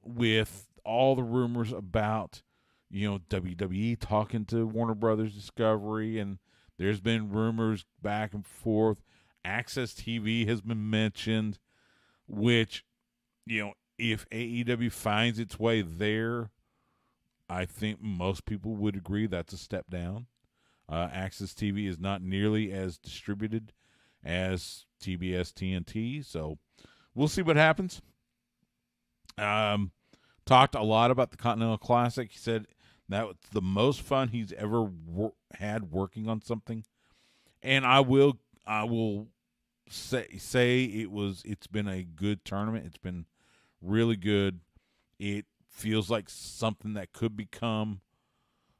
with all the rumors about, WWE talking to Warner Brothers Discovery, and there's been rumors back and forth. Access TV has been mentioned, which, if AEW finds its way there, I think most people would agree that's a step down. Access TV is not nearly as distributed as TBS TNT, so we'll see what happens. Talked a lot about the Continental Classic. He said that was the most fun he's ever had working on something, and I will say it's been a good tournament. It's been really good. It feels like something that could become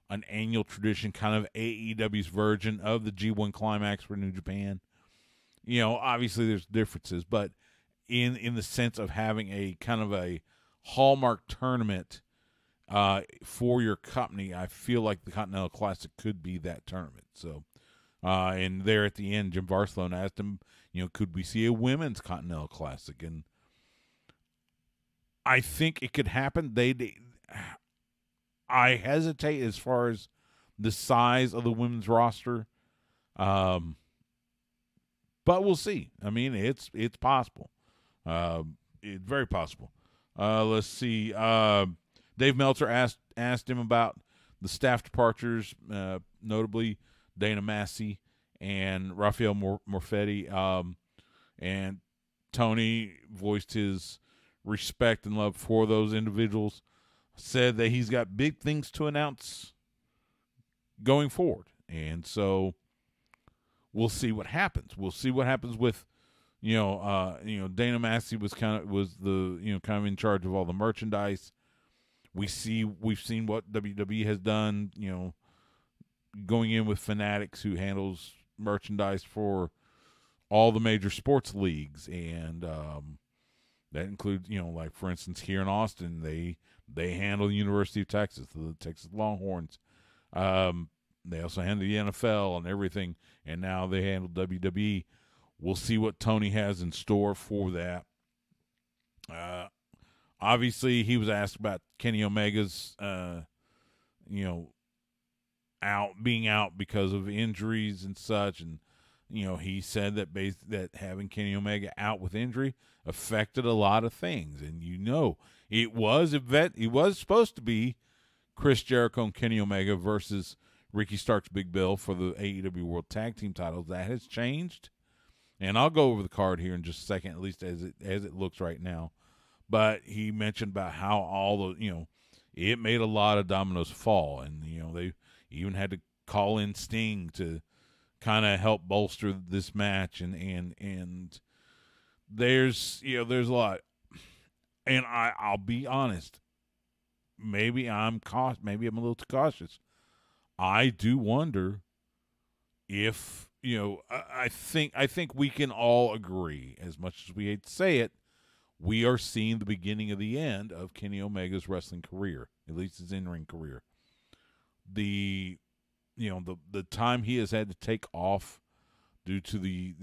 an annual tradition, kind of AEW's version of the G1 Climax for New Japan. Obviously there's differences, but in the sense of having a kind of a hallmark tournament for your company, I feel like the Continental Classic could be that tournament. So, and there at the end, Jim Varslow asked him, could we see a women's Continental Classic? And I think it could happen. I hesitate as far as the size of the women's roster, but we'll see. I mean, it's possible. It's very possible. Let's see. Dave Meltzer asked him about the staff departures, notably Dana Massey and Rafael Morfetti. And Tony voiced his respect and love for those individuals, said that he's got big things to announce going forward. And so we'll see what happens. We'll see what happens with, Dana Massey was kind of in charge of all the merchandise. We've seen what WWE has done, going in with Fanatics, who handles merchandise for all the major sports leagues. And that includes, like for instance, here in Austin, they handle the University of Texas, the Texas Longhorns. They also handle the NFL and everything, and now they handle WWE. We'll see what Tony has in store for that. Obviously, he was asked about Kenny Omega's, being out because of injuries and such, and he said that that having Kenny Omega out with injury affected a lot of things, and it was supposed to be Chris Jericho and Kenny Omega versus Ricky Starks, Big Bill for the AEW World Tag Team titles. That has changed. and I'll go over the card here in just a second, at least as it looks right now. But he mentioned about how all the, it made a lot of dominoes fall, and they even had to call in Sting to kind of help bolster this match, and there's a lot, and I'll be honest, maybe I'm a little too cautious. I do wonder if I think we can all agree, as much as we hate to say it, we are seeing the beginning of the end of Kenny Omega's wrestling career, at least his in-ring career. The time he has had to take off due to the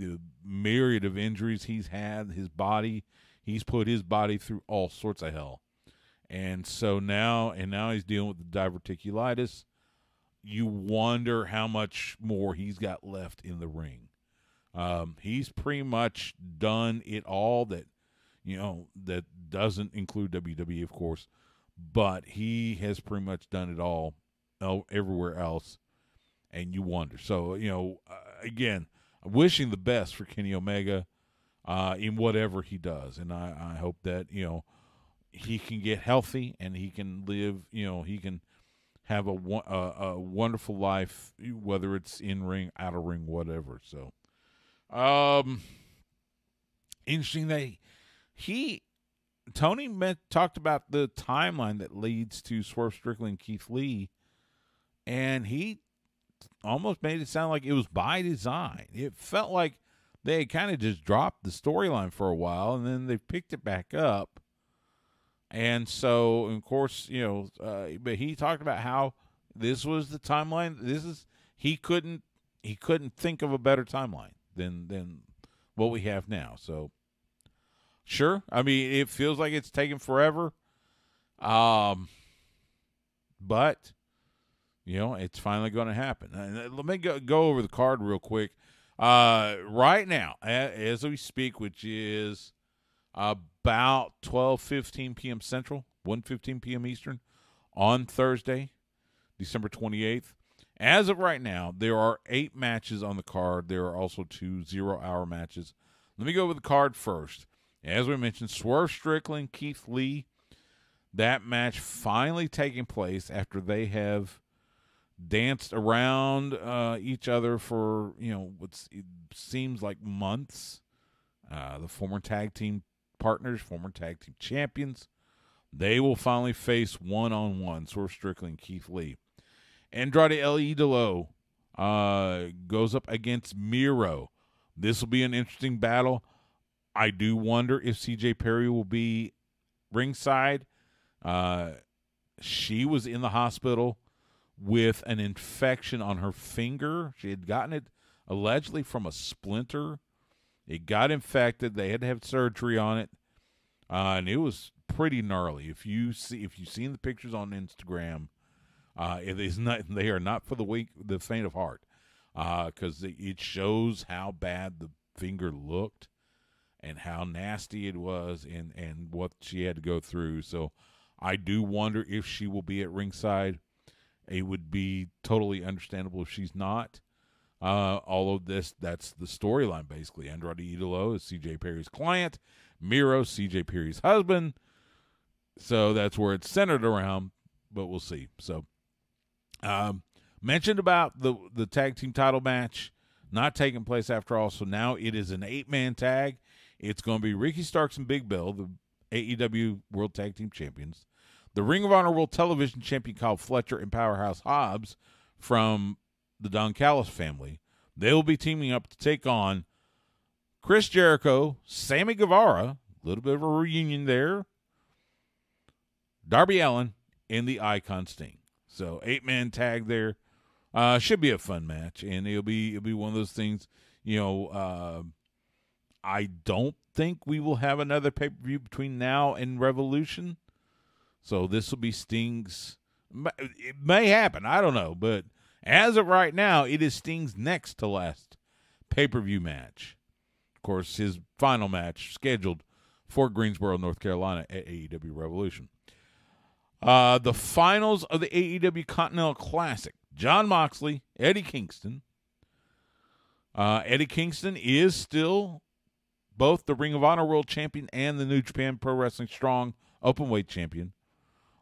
myriad of injuries he's had, he's put his body through all sorts of hell. And so now he's dealing with the diverticulitis. You wonder how much more he's got left in the ring. He's pretty much done it all that doesn't include WWE, of course, but he has pretty much done it all everywhere else, and you wonder. So, again, wishing the best for Kenny Omega in whatever he does, and I hope that, he can get healthy and he can live, he can have a wonderful life, whether it's in ring, out of ring, whatever. So, interesting that Tony talked about the timeline that leads to Swerve Strickland and Keith Lee, and he almost made it sound like it was by design. It felt like they had kind of just dropped the storyline for a while, and then they picked it back up. And so, of course, but he talked about how this was the timeline. He couldn't think of a better timeline than what we have now. So, sure, I mean, it feels like it's taken forever, but it's finally going to happen. And let me go over the card real quick. Right now, as we speak, which is about 12:15 p.m. Central, 1:15 p.m. Eastern, on Thursday, December 28th. As of right now, there are 8 matches on the card. There are also 2 0-hour matches. Let me go over the card first. As we mentioned, Swerve Strickland, Keith Lee, that match finally taking place after they have danced around each other for, it seems like months. The former tag team partners, former tag team champions, they will finally face one-on-one, Swerve Strickland, Keith Lee. Andrade El Idolo goes up against Miro. This will be an interesting battle. I do wonder if CJ Perry will be ringside. She was in the hospital with an infection on her finger. She had gotten it allegedly from a splinter. It got infected. They had to have surgery on it, and it was pretty gnarly. If you've seen the pictures on Instagram, they are not for the faint of heart, because it shows how bad the finger looked and how nasty it was, and what she had to go through. So I do wonder if she will be at ringside. It would be totally understandable if she's not. All of this, that's the storyline, basically. Andrade Idolo is CJ Perry's client. Miro, CJ Perry's husband. So that's where it's centered around, but we'll see. So, mentioned about the tag team title match not taking place after all. So now it is an 8-man tag. It's going to be Ricky Starks and Big Bill, the AEW World Tag Team Champions. The Ring of Honor World Television Champion Kyle Fletcher and Powerhouse Hobbs from the Don Callis family. They will be teaming up to take on Chris Jericho, Sammy Guevara, a little bit of a reunion there, Darby Allin, and the Icon Sting. So 8-man tag there. Should be a fun match, and it'll be one of those things. I don't think we will have another pay-per-view between now and Revolution. So this will be Sting's. It may happen. I don't know, but as of right now, it is Sting's next to last pay-per-view match. Of course, his final match scheduled for Greensboro, North Carolina at AEW Revolution. The finals of the AEW Continental Classic. Jon Moxley, Eddie Kingston, Eddie Kingston is still both the Ring of Honor World Champion and the New Japan Pro Wrestling Strong Openweight Champion.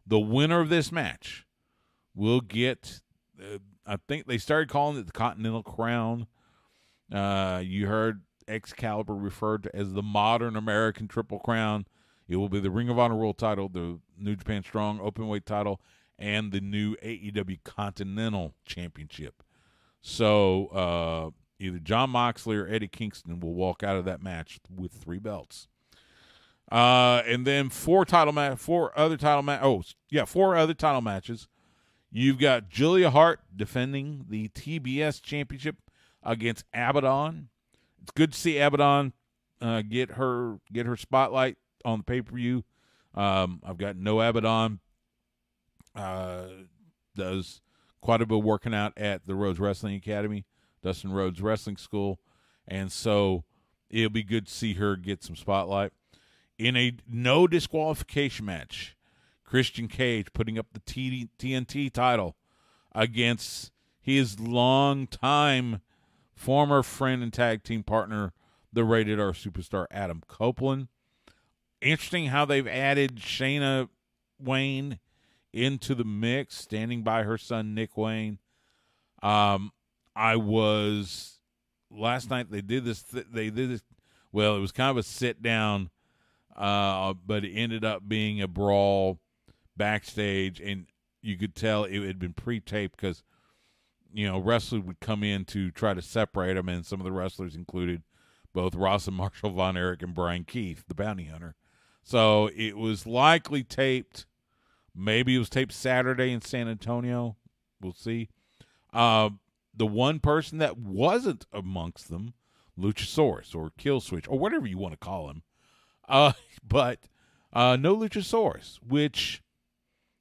The winner of this match will get, I think they started calling it the Continental Crown. You heard Excalibur referred to as the modern American Triple Crown. It will be the Ring of Honor World title, the New Japan Strong Openweight title, and the new AEW Continental Championship. So either Jon Moxley or Eddie Kingston will walk out of that match with 3 belts. And then 4 other title matches. You've got Julia Hart defending the TBS Championship against Abaddon. It's good to see Abaddon get her spotlight on the pay-per-view. I've got no Abaddon. Does quite a bit of working out at the Rhodes Wrestling Academy, Dustin Rhodes Wrestling School, and so it'll be good to see her get some spotlight. In a no disqualification match, Christian Cage putting up the TNT title against his longtime former friend and tag team partner, the Rated R superstar Adam Copeland. Interesting how they've added Shayna Wayne into the mix, standing by her son Nick Wayne. Last night they did this. Well, it was kind of a sit down, but it ended up being a brawl backstage, and you could tell it had been pre-taped because wrestlers would come in to try to separate them, and some of the wrestlers included both Ross and Marshall Von Erich and Brian Keith, the bounty hunter. So it was likely taped. Maybe it was taped Saturday in San Antonio. We'll see. The one person that wasn't amongst them, Luchasaurus or Killswitch or whatever you want to call him, but no Luchasaurus, which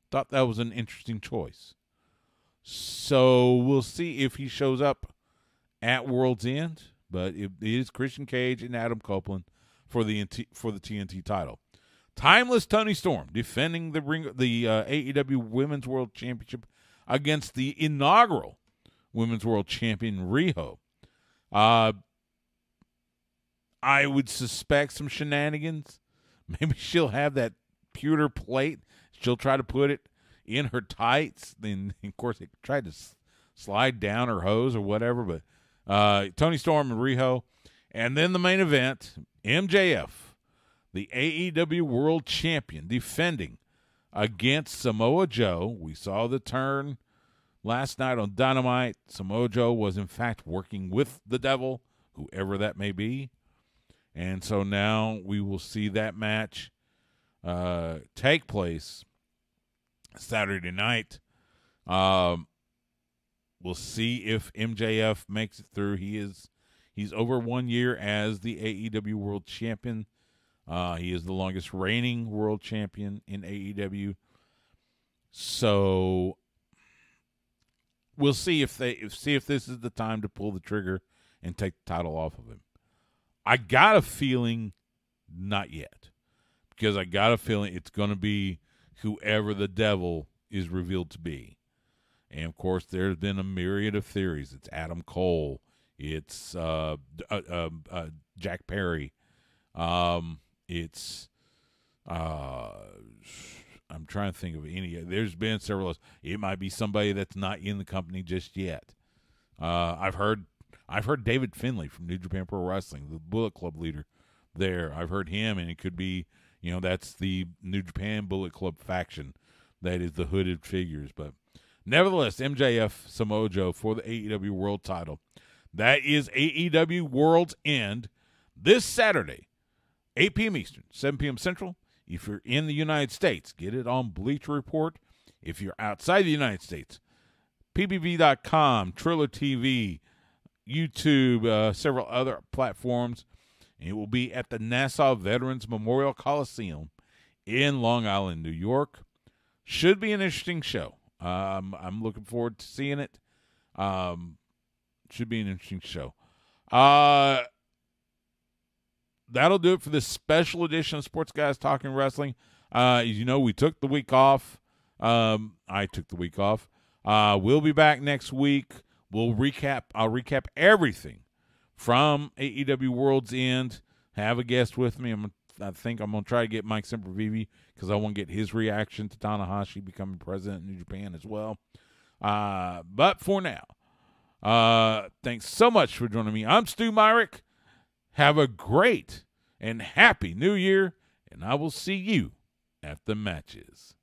thought that was an interesting choice. So we'll see if he shows up at World's End. But it is Christian Cage and Adam Copeland for the TNT title. Timeless Tony Storm defending the AEW Women's World Championship against the inaugural Women's World Champion Riho. I would suspect some shenanigans. Maybe she'll have that pewter plate. She'll try to put it in her tights. Then, of course, they tried to slide down her hose or whatever. But Tony Storm and Riho. And then the main event, MJF, the AEW World Champion, defending against Samoa Joe. We saw the turn last night on Dynamite. Samoa Joe was, in fact, working with the devil, whoever that may be. And so now we will see that match take place Saturday night. We'll see if MJF makes it through. He's over 1 year as the AEW World Champion. He is the longest reigning world champion in AEW. So we'll see if this is the time to pull the trigger and take the title off of him. I got a feeling not yet, because I got a feeling it's going to be whoever the devil is revealed to be. And, of course, there's been a myriad of theories. It's Adam Cole. It's Jack Perry. I'm trying to think of any. There's been several. It might be somebody that's not in the company just yet. I've heard David Finlay from New Japan Pro Wrestling, the Bullet Club leader there. I've heard him, and it could be, that's the New Japan Bullet Club faction that is the hooded figures. But nevertheless, MJF, Samoa Joe for the AEW World title. That is AEW World's End this Saturday, 8 p.m. Eastern, 7 p.m. Central. If you're in the United States, get it on Bleacher Report. If you're outside the United States, PBV.com, Triller TV, YouTube, several other platforms. And it will be at the Nassau Veterans Memorial Coliseum in Long Island, New York. Should be an interesting show. I'm looking forward to seeing it. Should be an interesting show. That'll do it for this special edition of Sports Guys Talking Wrestling. As you know, we took the week off. I took the week off. We'll be back next week. I'll recap everything from AEW World's End. Have a guest with me. I think I'm going to try to get Mike Sempervive because I want to get his reaction to Tanahashi becoming president of New Japan as well. But for now, thanks so much for joining me. I'm Stu Myrick. Have a great and happy New Year, and I will see you at the matches.